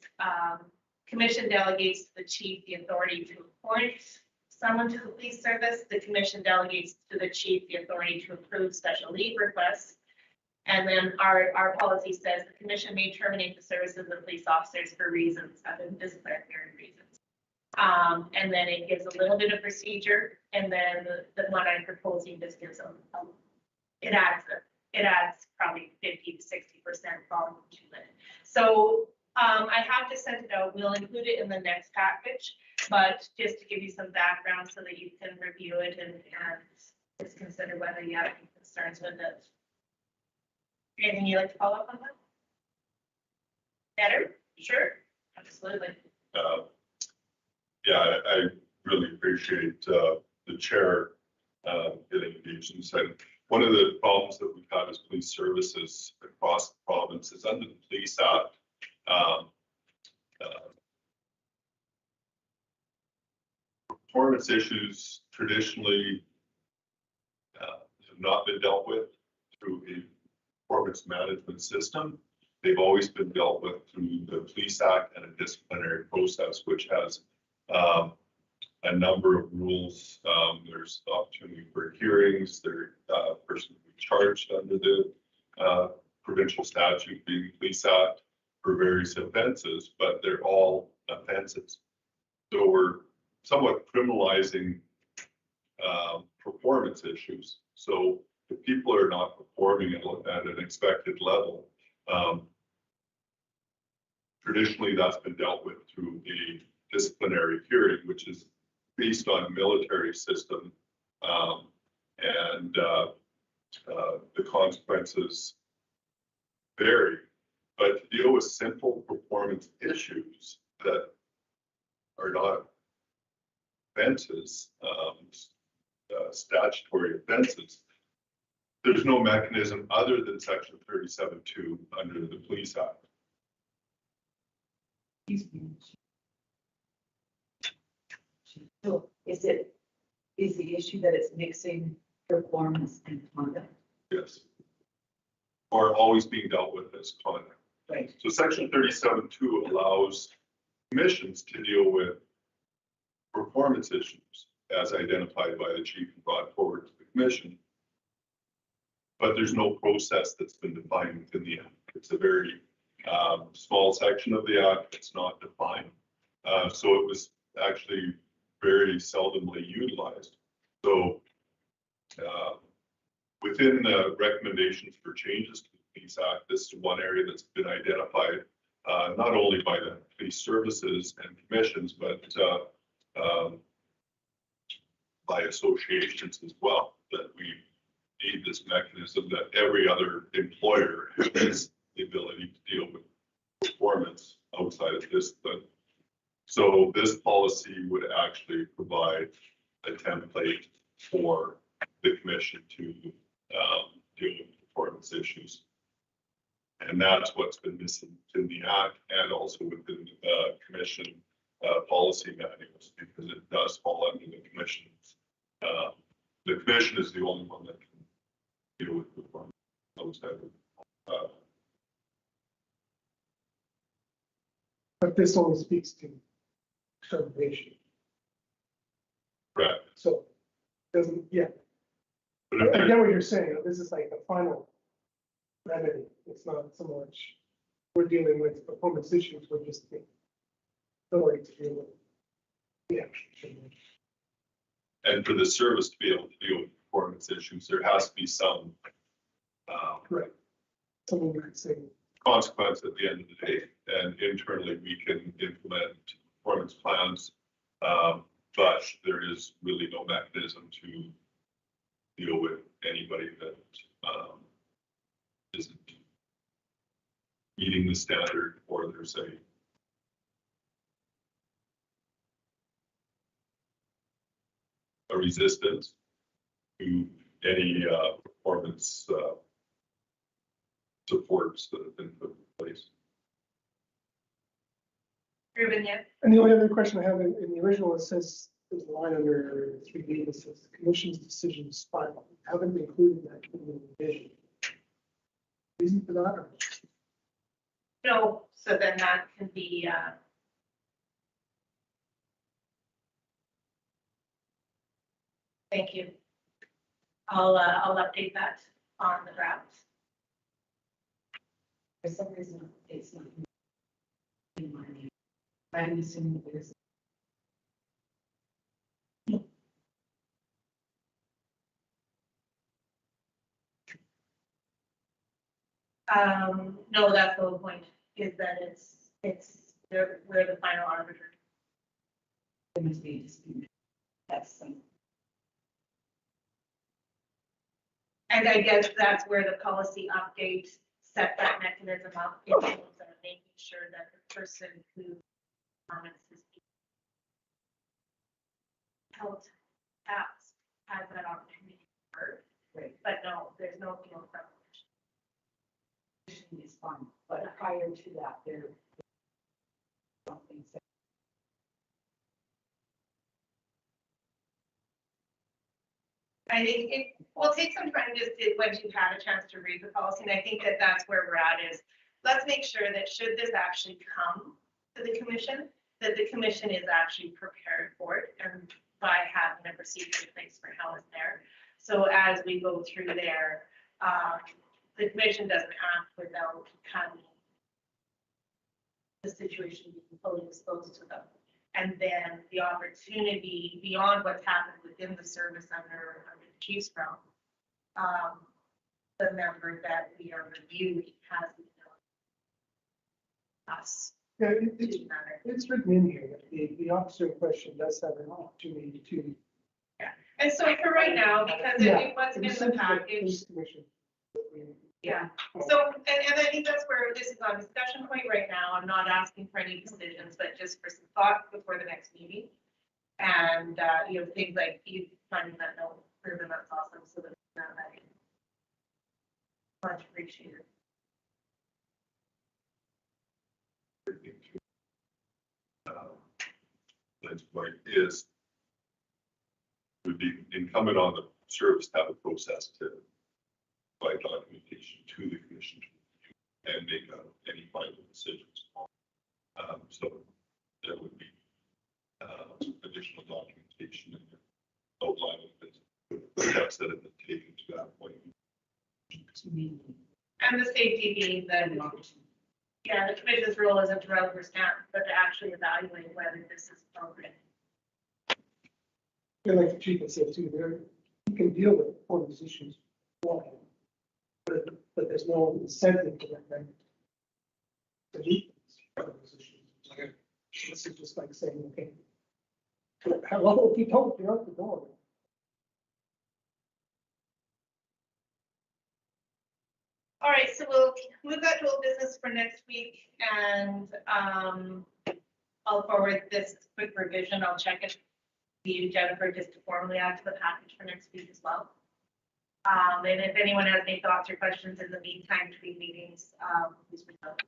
commission delegates to the chief the authority to appoint someone to the police service. The commission delegates to the chief the authority to approve special leave requests. And then our policy says the commission may terminate the services of police officers for reasons other than disciplinary reasons. And then it gives a little bit of procedure, and then the one I'm proposing just gives it adds probably 50 to 60% volume to it. So I have to send it out. We'll include it in the next package, but just to give you some background so that you can review it and just consider whether you have any concerns with it. Anything you'd like to follow up on that? Better? Sure. Absolutely. Yeah, I really appreciate the chair getting engaged in this. One of the problems that we've had as police services across the province is under the Police Act. Performance issues traditionally have not been dealt with through a performance management system. They've always been dealt with through the Police Act and a disciplinary process, which has a number of rules. There's opportunity for hearings. There's a person who is charged under the provincial statute, being the Police Act, for various offenses, but they're all offenses. So we're somewhat criminalizing performance issues. So if people are not performing at an expected level, traditionally that's been dealt with through a disciplinary hearing, which is based on military system, and the consequences vary. But to deal with simple performance issues that are not offenses, statutory offenses, there's no mechanism other than section 37(2) under the Police Act. So is the issue that it's mixing performance and conduct? Yes. Or always being dealt with as conduct. Right. So section 37(2) allows commissions to deal with performance issues. as identified by the chief and brought forward to the commission. But there's no process that's been defined within the act. It's a very small section of the act. It's not defined. So it was actually very seldomly utilized. So within the recommendations for changes to the Police Act, this is one area that's been identified not only by the police services and commissions, but by associations as well, that we need this mechanism that every other employer has the ability to deal with performance outside of discipline. So this policy would actually provide a template for the commission to deal with performance issues. And that's what's been missing in the act and also within the commission policy manuals, because it does fall under the commission. The commission is the only one that can deal with performance outside of But this only speaks to termination. correct. So doesn't, yeah, But if I there- get what you're saying. This is like the final remedy. It's not so much we're dealing with performance issues, we're just the authority to deal with the action. And for the service to be able to deal with performance issues, there has to be some Right. Someone you could say, consequence at the end of the day. And internally, we can implement performance plans, but there is really no mechanism to deal with anybody that isn't meeting the standard, or there's a resistance to any performance supports that have been put in place. Ruben, yeah. and the only other question I have in the original, it says, there's a line under 3B that says the commission's decision is final. I haven't included that in the revision. Reason for that? Or- No, so then that can be, thank you. I'll update that on the draft. For some reason, it's not in my name. I'm assuming there's. No, that's the whole point, is that we're the final arbiter. There must be a dispute. That's some. And I guess that's where the policy update set that mechanism up in terms of making sure that the person who performance is held has that opportunity to work. Right. But no, there's no appeal from. Is fine, but prior to that, there. Something said. I think it will take some time just to, once you've had a chance to read the policy, and I think that that's where we're at is, let's make sure that should this actually come to the commission, that the commission is actually prepared for it, and by having a procedure in place for how it's there. So as we go through there, the commission doesn't act without having the situation being fully exposed to them. And then the opportunity beyond what's happened within the service under the chief's realm, the member that we are reviewing has the ability us Yeah, to do that. it's written in here that the officer in question does have an opportunity to. And so for right now, because Yeah, it wasn't in it's the sent to package, police commission. yeah. So, and I think that's where this is on discussion point right now. I'm not asking for any decisions, but just for some thought before the next meeting. And, things like you finding that note, proven that's awesome, so that it's not that. Much appreciated. That's what is, would be incumbent on the service to have a process to provide documentation to the commission and make any final decisions. So there would be additional documentation in there. outline of the steps that have been taken to that point. And the safety being the, yeah, the commission's role isn't to rubber stamp, but to actually evaluate whether this is appropriate. And like the chief had said too, there, you can deal with all these issues. But there's no incentive to them to meet these issues. This is just like saying, okay, hello, if you don't, you're out the door. All right, so we'll move that to old business for next week, and I'll forward this quick revision. I'll check it to you, Jennifer, just to formally add to the package for next week as well. And if anyone has any thoughts or questions in the meantime between meetings, please reach out.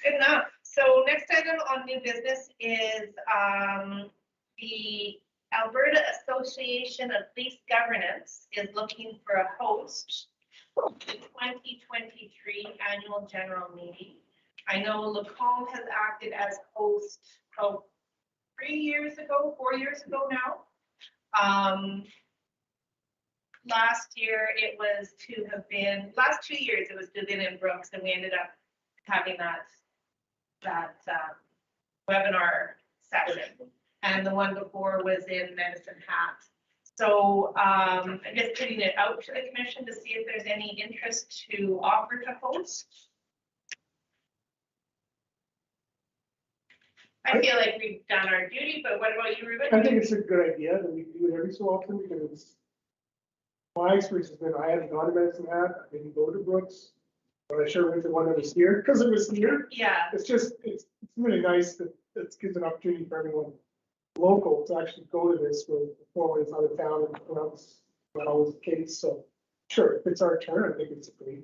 Good enough. So next item on new business is the Alberta Association of Police Governance is looking for a host for the 2023 annual general meeting. I know Lacombe has acted as host 4 years ago now. Last year it was to have been, last 2 years it was Vivian Brooks, and we ended up having that webinar session. And the one before was in Medicine Hat. So I'm just putting it out to the commission to see if there's any interest to offer to host. I feel like we've done our duty, but what about you, Ruben? I think it's a good idea that we do it every so often, because it's, my experience has been, I haven't gone to Medicine Hat, I didn't go to Brooks, but I sure went to one that was here, because it was here. Yeah, It's just, it's really nice that it gives an opportunity for everyone local to actually go to this, where before it's out of town, and that's not always the case, so sure, if it's our turn, I think it's a great.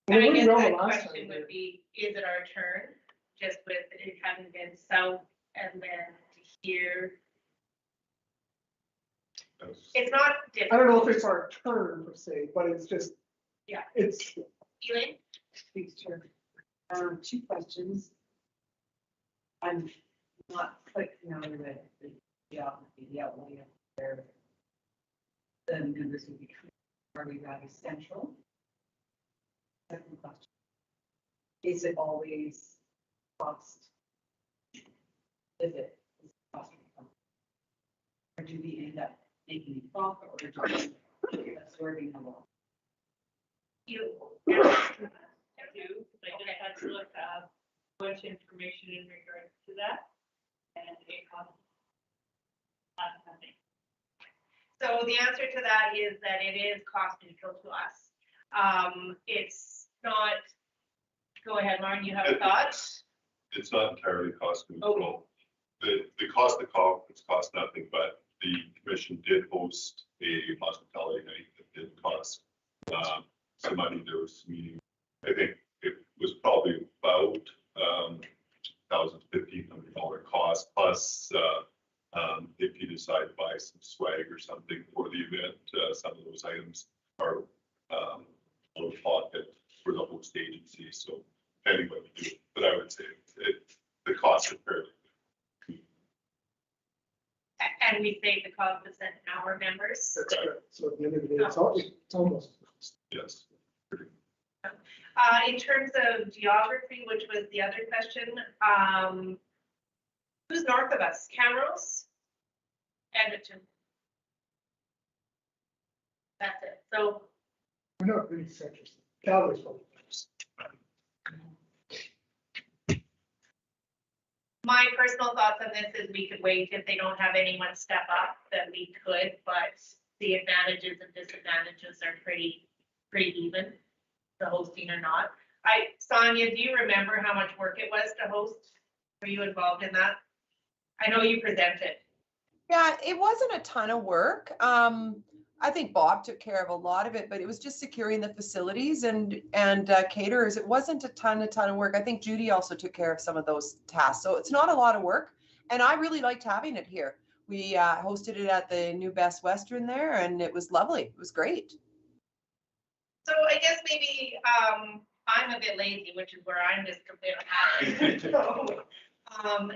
and I We guess were the well last question time, would be, is it our turn? Just with it having been south and then here. It's not difficult. I don't know if it's our turn per se, but it's just. Yeah. It's. Elaine? Please, Chair. 2 questions. I'm not quite familiar with the geography, the outlay of where the members would be coming. Are we rather central? Second question. Is it always cost? Is it cost? Or do we end up making a profit, or do we absorbing a loss? You. I do, I just had to look up much information in regards to that, and it costs nothing. So the answer to that is that it is cost neutral to us. It's not, go ahead, Lauren, you have a thought? It's not entirely cost control. The cost of the conference cost nothing, but the commission did host a hospitality night that did cost some money. There was some meeting. I think it was probably about $1,500 cost, plus if you decide to buy some swag or something for the event, some of those items are out of pocket for the host agency. So depending what you do, but I would say the cost is fairly good. And we save the cost of sending our members. That's right. So at the end of the day, it's almost. Yes. In terms of geography, which was the other question, who's north of us? Camrose? Edmonton. That's it. So We're not really central. Calgary's probably first. my personal thoughts on this is we could wait if they don't have anyone step up, then we could, but the advantages and disadvantages are pretty even, the hosting or not. Sonia, do you remember how much work it was to host? Were you involved in that? I know you presented. Yeah, it wasn't a ton of work. I think Bob took care of a lot of it, but it was just securing the facilities and caterers. It wasn't a ton of work. I think Judy also took care of some of those tasks. So it's not a lot of work. And I really liked having it here. We hosted it at the new Best Western there, and it was lovely. It was great. So I guess maybe I'm a bit lazy, which is where I'm just completely happy. So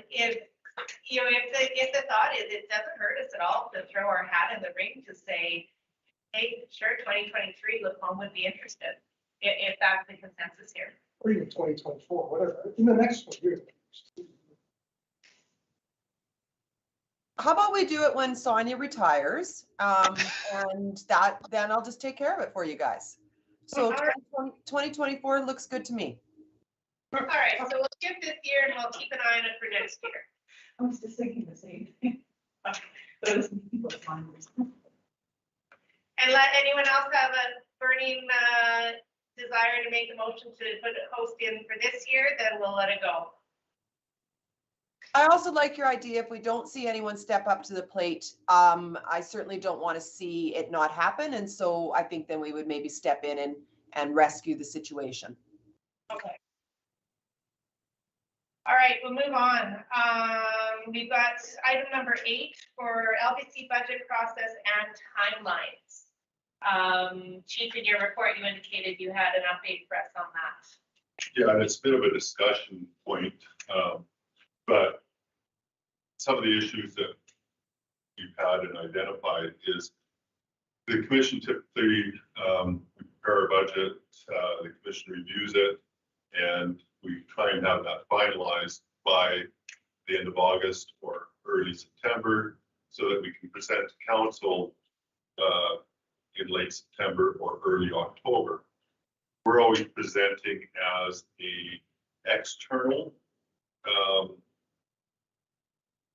if you know, if the thought is, it doesn't hurt us at all to throw our hat in the ring to say, hey, sure, 2023, Lacombe would be interested, if that's the consensus here. Or even 2024, whatever, in the next 4 years. How about we do it when Sonia retires? And then I'll just take care of it for you guys. So All right. 2024 looks good to me. All right, so we'll skip this year and we'll keep an eye on it for next year. I was just thinking the same thing. But it was people fine. And let anyone else have a burning desire to make a motion to put a host in for this year, then we'll let it go. I also like your idea. If we don't see anyone step up to the plate, I certainly don't want to see it not happen. And so I think then we would maybe step in and rescue the situation. Okay. All right, we'll move on. We've got item number 8 for LBC budget process and timelines. Chief, in your report, you indicated you had an update for us on that. Yeah, and it's a bit of a discussion point, but some of the issues that you've had and identified is the commission typically, we prepare our budget, the commission reviews it, and we try and have that finalized by the end of August or early September so that we can present to council in late September or early October. We're always presenting as a external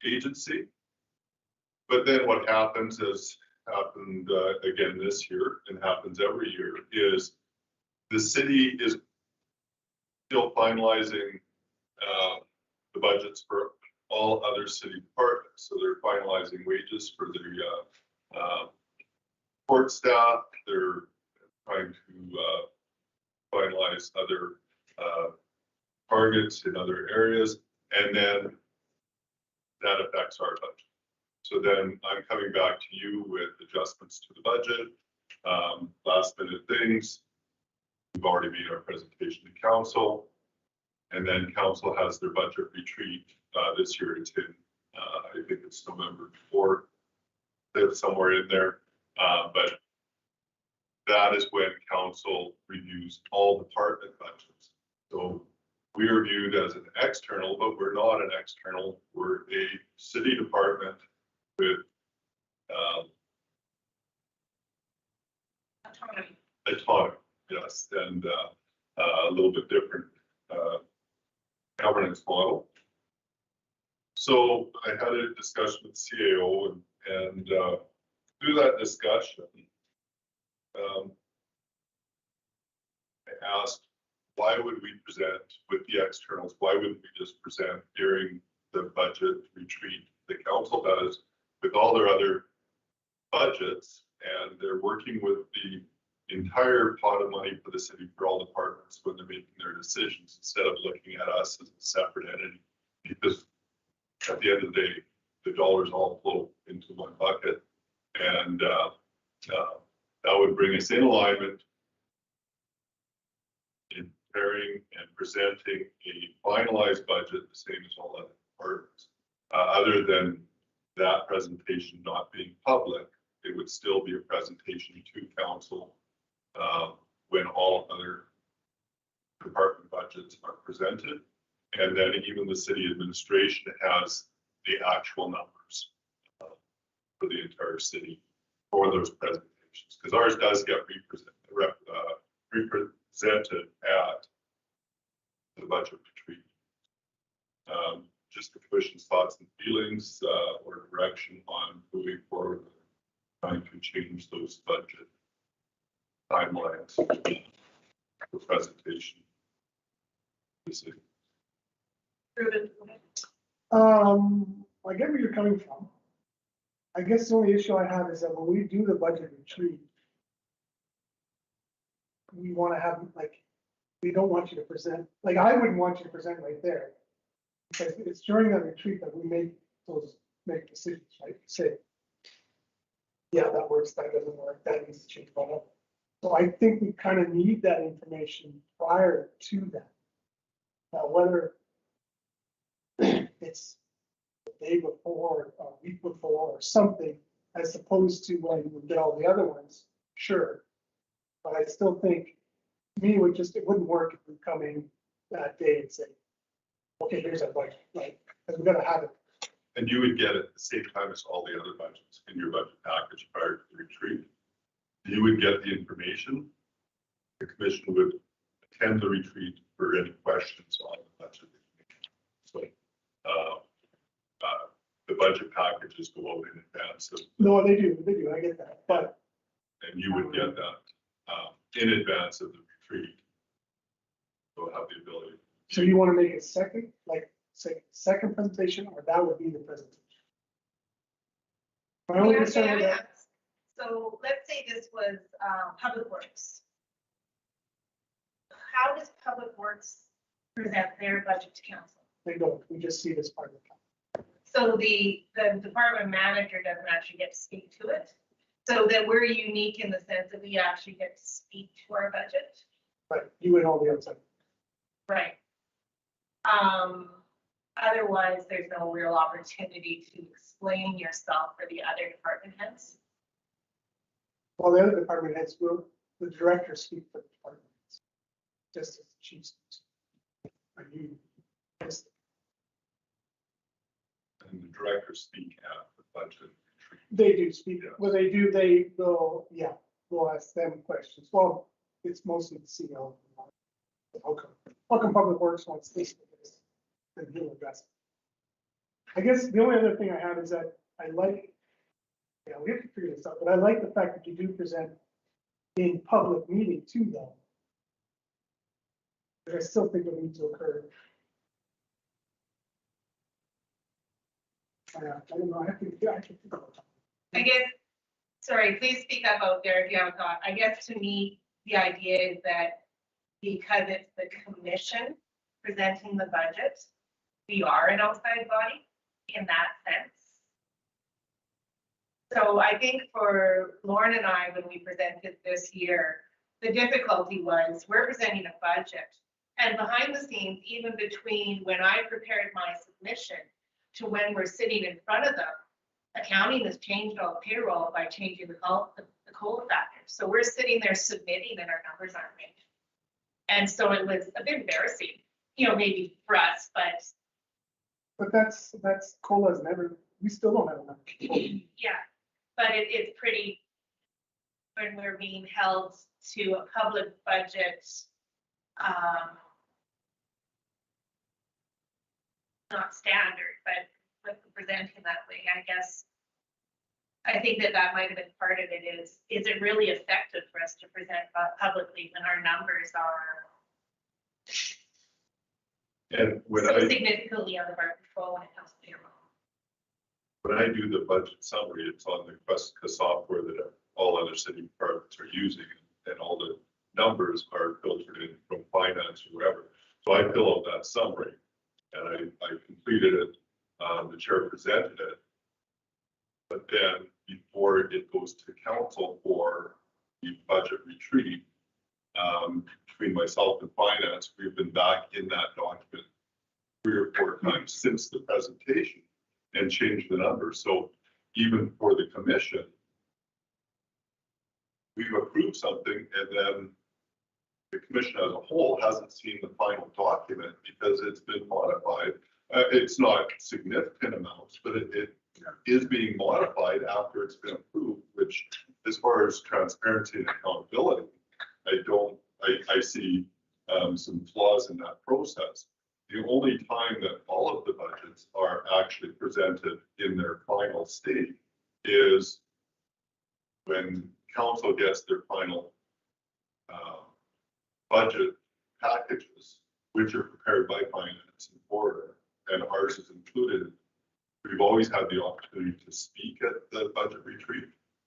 agency. But then what happens is, happened again this year and happens every year, is the city is still finalizing the budgets for all other city departments. So they're finalizing wages for the court staff. They're trying to finalize other targets in other areas, and then that affects our budget. So then I'm coming back to you with adjustments to the budget, last minute things. We've already made our presentation to council, and then council has their budget retreat this year. It's in, I think it's November 4th, it's somewhere in there. But that is when council reviews all department budgets. So we are viewed as an external, but we're not an external. We're a city department with autonomy, yes, and a little bit different governance model. So I had a discussion with CAO, and through that discussion, I asked, why would we present with the externals? Why wouldn't we just present during the budget retreat the council does with all their other budgets? And they're working with the entire pot of money for the city for all departments when they're making their decisions, instead of looking at us as a separate entity. Because at the end of the day, the dollars all flow into one bucket, and that would bring us in alignment in preparing and presenting a finalized budget, the same as all other departments. Other than that presentation not being public, it would still be a presentation to council when all other department budgets are presented. And then even the city administration has the actual numbers for the entire city for those presentations, because ours does get represented at the budget retreat. Just the commission's thoughts and feelings or direction on moving forward, trying to change those budget timelines for presentation. I get where you're coming from. I guess the only issue I have is that when we do the budget retreat, we want to have, like, we don't want you to present, like, I wouldn't want you to present right there. Because it's during that retreat that we make decisions, right? Say, yeah, that works, that doesn't work, that needs to change, whatever. So I think we kind of need that information prior to that. Now, whether it's day before, a week before, or something, as opposed to when you would get all the other ones, sure. But I still think, to me, it wouldn't work if we come in that day and say, okay, here's our budget, like, because we're gonna have it. And you would get it at the same time as all the other budgets in your budget package prior to the retreat. You would get the information. The commission would attend the retreat for any questions on the budget. So, the budget packages go out in advance of, No, they do, I get that, but and you would get that, in advance of the retreat. So have the ability. so you want to make a second, like, say, second presentation, or that would be the presentation? My only Yeah, concern with may I that, ask? So let's say this was Public Works. How does Public Works present their budget to council? they don't, we just see this part of the time. So the department manager doesn't actually get to speak to it. So that we're unique in the sense that we actually get to speak to our budget. But you and all the outside. Right. Otherwise, there's no real opportunity to explain yourself for the other department heads. Well, the other department heads will, the director speak for the department heads. Just as the chief speaks. Are you? Yes. And the directors speak at the budget retreat. They do speak, Yes. well, they do, they will, yeah, we'll ask them questions. Well, it's mostly the CEO. How come Public Works wants this? And he'll address it. I guess the only other thing I have is that I like, yeah, we have to figure this out, but I like the fact that you do present in public meeting too, though. But I still think it needs to occur. I don't know, I have to think about it. I guess, sorry, please speak up out there if you have a thought. I guess to me, the idea is that because it's the commission presenting the budget, we are an outside body in that sense. So I think for Lauren and I, when we presented this year, the difficulty was we're presenting a budget. And behind the scenes, even between when I prepared my submission to when we're sitting in front of them, accounting has changed all the payroll by changing the COLA factor. So we're sitting there submitting and our numbers aren't right. And so it was a bit embarrassing, maybe for us, But that's COLA's never, we still don't have enough. yeah, but it's pretty, when we're being held to a public budget, not standard, but presenting that way, I guess. I think that might have been part of it is it really effective for us to present publicly when our numbers are And when so I significantly out of our control when it comes to payroll? when I do the budget summary, it's on the Questica software that all other city departments are using, and all the numbers are filtered in from finance or wherever. So I fill out that summary, and I completed it. The chair presented it, but then before it goes to council for the budget retreat, between myself and finance, we've been back in that document 3 or 4 times since the presentation and changed the numbers. So even for the commission, we've approved something and then the commission as a whole hasn't seen the final document because it's been modified. It's not significant amounts, but it is being modified after it's been approved, which as far as transparency and accountability, I see some flaws in that process. The only time that all of the budgets are actually presented in their final state is when council gets their final budget packages, which are prepared by finance and board, and ours is included. We've always had the opportunity to speak at the budget retreat,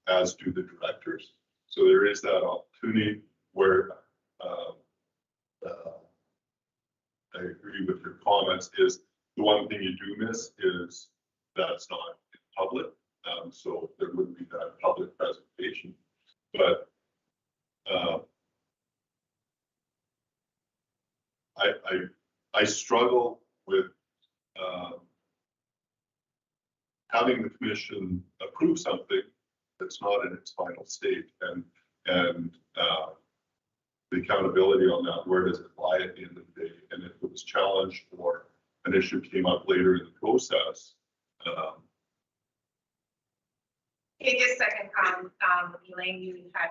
as do the directors. So there is that opportunity where I agree with your comments. Is the one thing you do miss is that's not in public, so there wouldn't be that public presentation. But I struggle with commission approves something that's not in its final state, and the accountability on that, where does it lie at the end of the day? And if it was challenged or an issue came up later in the process, Okay, just a second, Elaine, you had.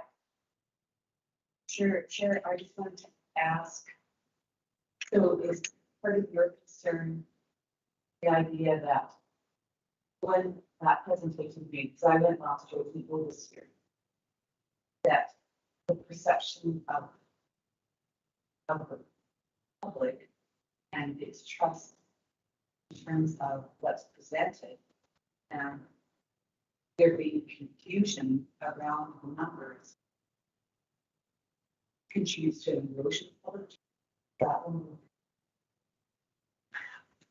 Sure. I just wanted to ask, so is part of your concern the idea that when that presentation made, because I went last year, people this year, that the perception of the public and its trust in terms of what's presented, and there being confusion around the numbers contributes to erosion of that one.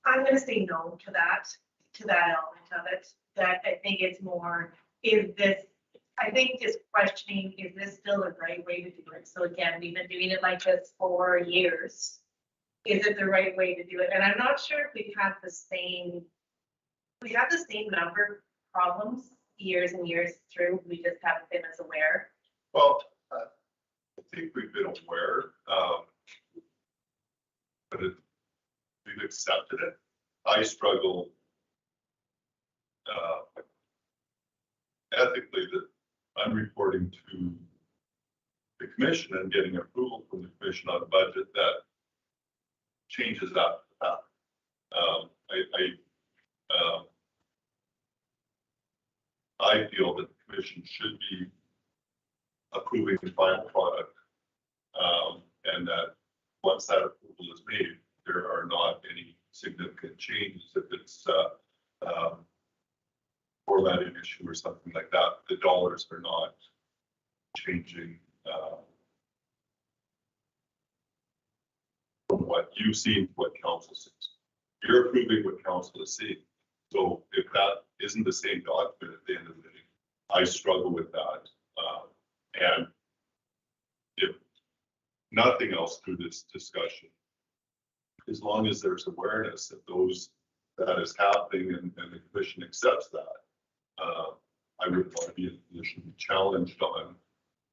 I'm gonna say no to that element of it, that I think it's more, I think just questioning, is this still the right way to do it? So again, we've been doing it like this for years. Is it the right way to do it? And I'm not sure if we have the same number of problems years and years through, we just haven't been as aware. well, I think we've been aware, but we've accepted it. I struggle ethically that I'm reporting to the commission and getting approval from the commission on a budget that changes after the fact. I feel that the commission should be approving the final product, and that once that approval is made, there are not any significant changes. If it's formatting issue or something like that, the dollars are not changing from what you see to what council sees. You're approving what council is seeing. So if that isn't the same document at the end of the day, I struggle with that. And if nothing else through this discussion, as long as there's awareness that that is happening and the commission accepts that, I would want to be in a position to be challenged on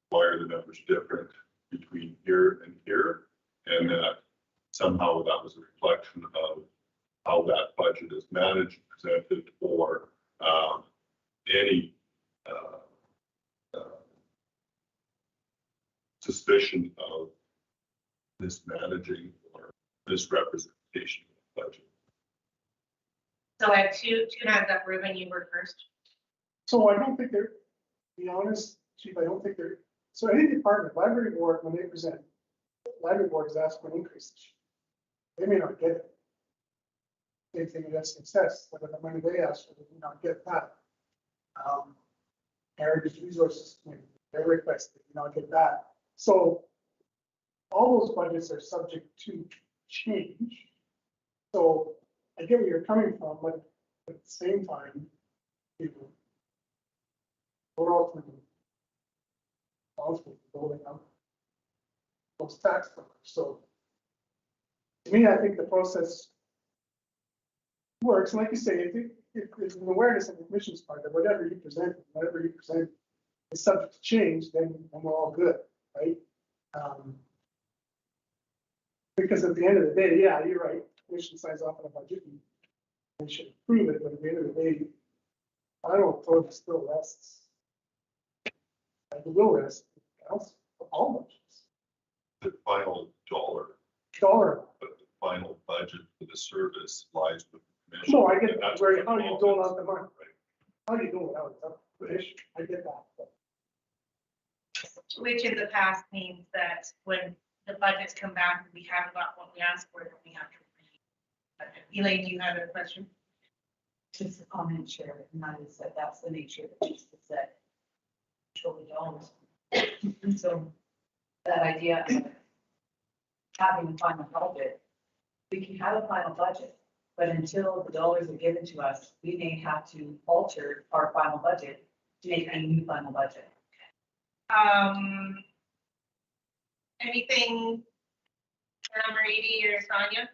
why are the numbers different between here and here, and that somehow that was a reflection of how that budget is managed, presented, or any suspicion of mismanaging or misrepresentation of the budget. So I have two hands up. Ruben, you were first. So I don't think they're, to be honest, Chief, I don't think they're, so any department, library board, when they present, library board is asked for an increase. They may not get it. Same thing with success, but the money they ask for, they do not get that. Heritage resources, their request, they do not get that. So all those budgets are subject to change. So I get where you're coming from, but at the same time, you know, we're ultimately responsible for building up those tax numbers. So to me, I think the process works. And like you say, if there's an awareness on the commission's part that whatever you present is subject to change, then we're all good, right? Because at the end of the day, yeah, you're right. The commission signs off on a budget and they should approve it, but at the end of the day, final authority still rests. And it will rest else for all budgets. The final dollar, Dollar. but the final budget for the service lies with the commission. No, I get And that. that's Where, what how you dole out the money? Right. How you doing without it? I get that. But Which in the past means that when the budgets come back and we haven't got what we asked for, then we have to. Elaine, do you have a question? Just a comment, Chair, and that is that that's the nature of the justice that truly don't. And so that idea of having a final budget, we can have a final budget, but until the dollars are given to us, we may have to alter our final budget to make a new final budget. Anything, number 80 or Sonia?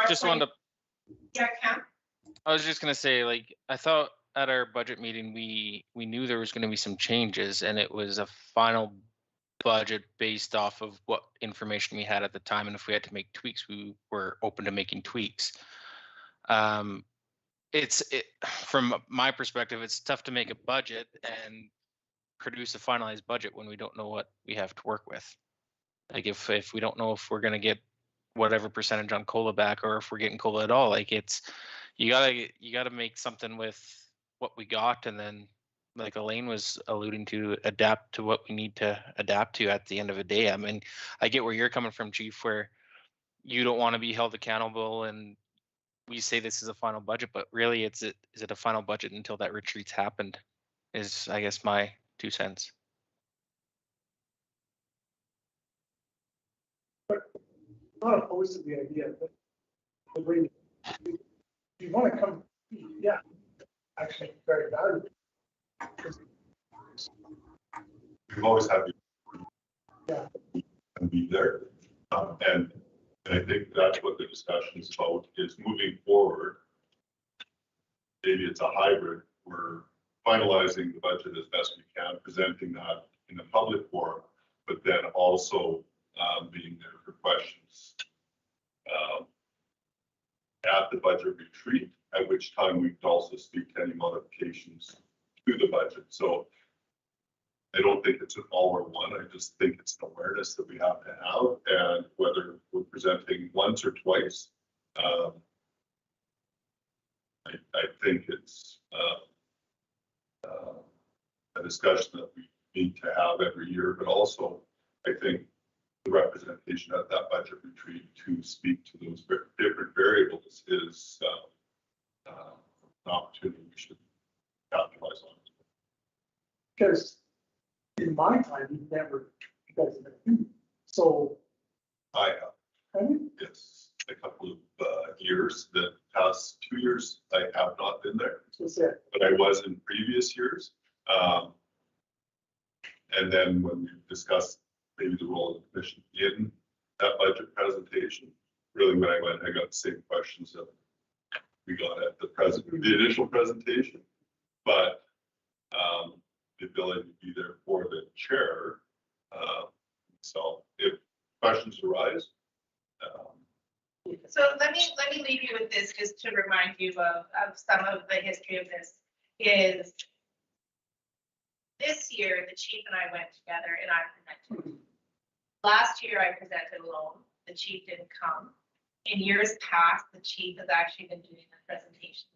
just wanted to, Yeah, Cam? I was just gonna say, like, I thought at our budget meeting, we knew there was gonna be some changes and it was a final budget based off of what information we had at the time. And if we had to make tweaks, we were open to making tweaks. From my perspective, it's tough to make a budget and produce a finalized budget when we don't know what we have to work with. Like if we don't know if we're gonna get whatever percentage on COLA back or if we're getting COLA at all, like you gotta make something with what we got, and then like Elaine was alluding to, adapt to what we need to adapt to at the end of the day. I mean, I get where you're coming from, Chief, where you don't want to be held accountable and we say this is a final budget, but really is it a final budget until that retreat's happened, is I guess my 2 cents. Not opposed to the idea, but the way you want to come, yeah, actually very valuable. We've always had Yeah. and be there. And I think that's what the discussion is about, is moving forward. Maybe it's a hybrid. We're finalizing the budget as best we can, presenting that in a public forum, but then also being there for questions at the budget retreat, at which time we can also speak to any modifications to the budget. So I don't think it's an all or one. I just think it's an awareness that we have to have, and whether we're presenting once or twice, I think it's a discussion that we need to have every year, but also I think the representation at that budget retreat to speak to those different variables is an opportunity we should capitalize on. Because in my time, you've never, you guys have been, so. I have, I mean, yes, a couple of years. The past 2 years, I have not been there, that's it. but I was in previous years. And then when we discussed maybe the role of the commission in that budget presentation, really when I went, I got the same questions that we got at the initial presentation, but the ability to be there for the chair. So if questions arise. So let me leave you with this, just to remind you of some of the history of this. Is this year, the chief and I went together and I presented. Last year I presented alone. The chief didn't come. In years past, the chief has actually been doing the presentation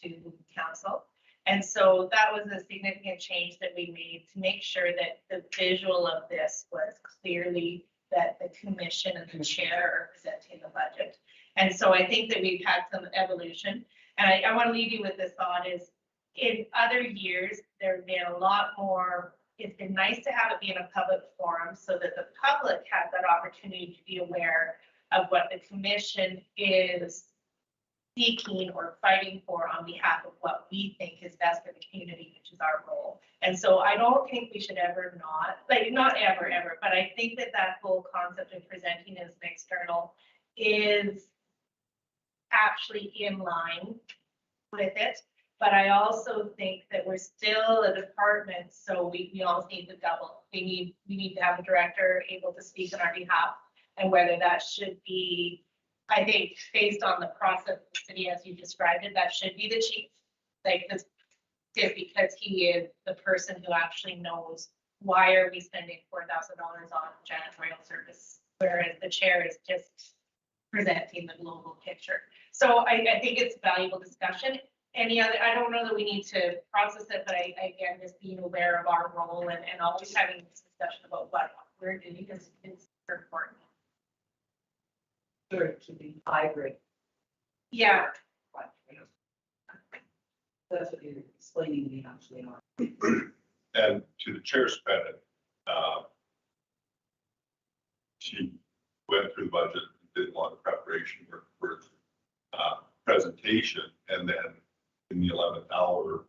to council. And so that was a significant change that we made to make sure that the visual of this was clearly that the commission and the chair are presenting the budget. And so I think that we've had some evolution. And I want to leave you with this thought is, in other years, there's been a lot more, it's been nice to have it be in a public forum so that the public has that opportunity to be aware of what the commission is seeking or fighting for on behalf of what we think is best for the community, which is our role. And so I don't think we should ever not ever, but I think that whole concept of presenting as an external is actually in line with it. But I also think that we're still a department, so we almost need to double. We need to have a director able to speak on our behalf, and whether that should be, I think, based on the process of the city as you described it, that should be the chief. Like this, because he is the person who actually knows why are we spending $4,000 on janitorial service, whereas the chair is just presenting the global picture. So I think it's a valuable discussion. Any other, I don't know that we need to process it, but again, just being aware of our role and always having this discussion about what we're doing is important. Sure, it should be hybrid. Yeah. That's what you're explaining to me actually. And to the chair's credit, she went through the budget, did a lot of preparation work for presentation, and then in the 11th hour,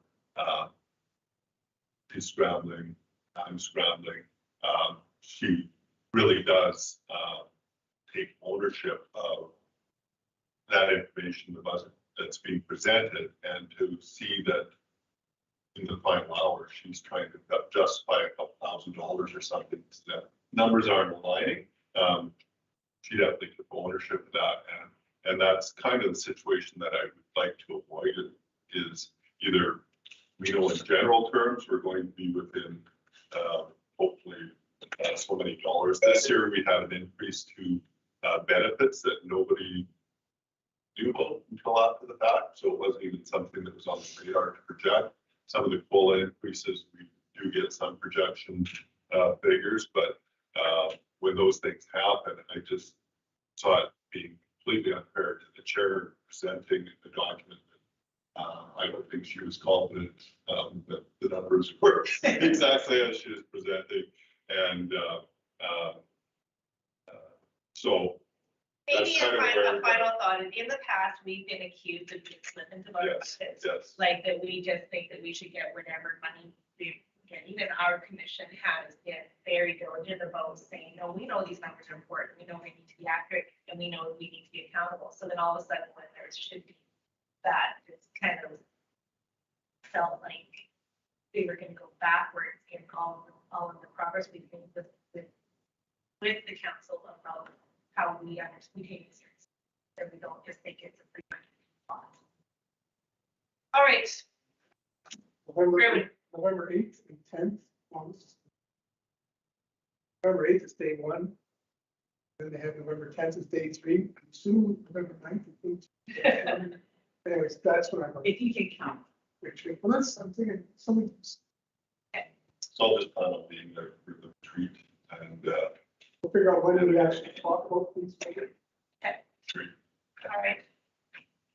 she's scrambling, I'm scrambling. She really does take ownership of that information, the budget that's being presented, and to see that in the final hour, she's trying to justify a couple $1,000 or something, that numbers aren't aligning. She definitely took ownership of that, and that's kind of the situation that I would like to avoid. Is either we know in general terms we're going to be within hopefully so many dollars. This year we had an increase to benefits that nobody knew about until after the fact, so it wasn't even something that was on the radar to project. Some of the COLA increases, we do get some projection figures, but when those things happen, I just saw it being completely unfair to the chair presenting the document. I don't think she was confident that the numbers were exactly as she was presenting, and so Maybe kind of a where- final thought, in the past, we've been accused of being flippant about our yes, budgets. yes. Like that we just think that we should get whatever money we get. Even our commission has been very diligent about saying, no, we know these numbers are important. We know they need to be accurate, and we know we need to be accountable. So then all of a sudden, when there should be that, it's kind of felt like we were going to go backwards in all of the progress we've made with the council about how we take this seriously. And we don't just think it's a free money. All right. November 8th and 10th. November 8th is day 1. Then they have November 10th is day 3. I'm assuming November 9th is day 2. Anyways, that's what I'm. If you can count. Well, that's, I'm thinking, something. So I'll just plan on being there for the retreat, and We'll figure out when we actually talk about these. retreat. All right.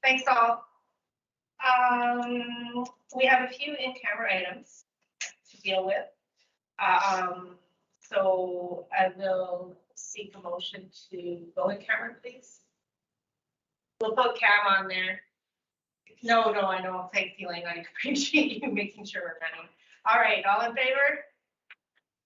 Thanks all. We have a few in-camera items to deal with. So I will seek a motion to go in camera, please. We'll put Cam on there. No, I know. Thanks, Elaine. I appreciate you making sure we're running. All right, all in favor?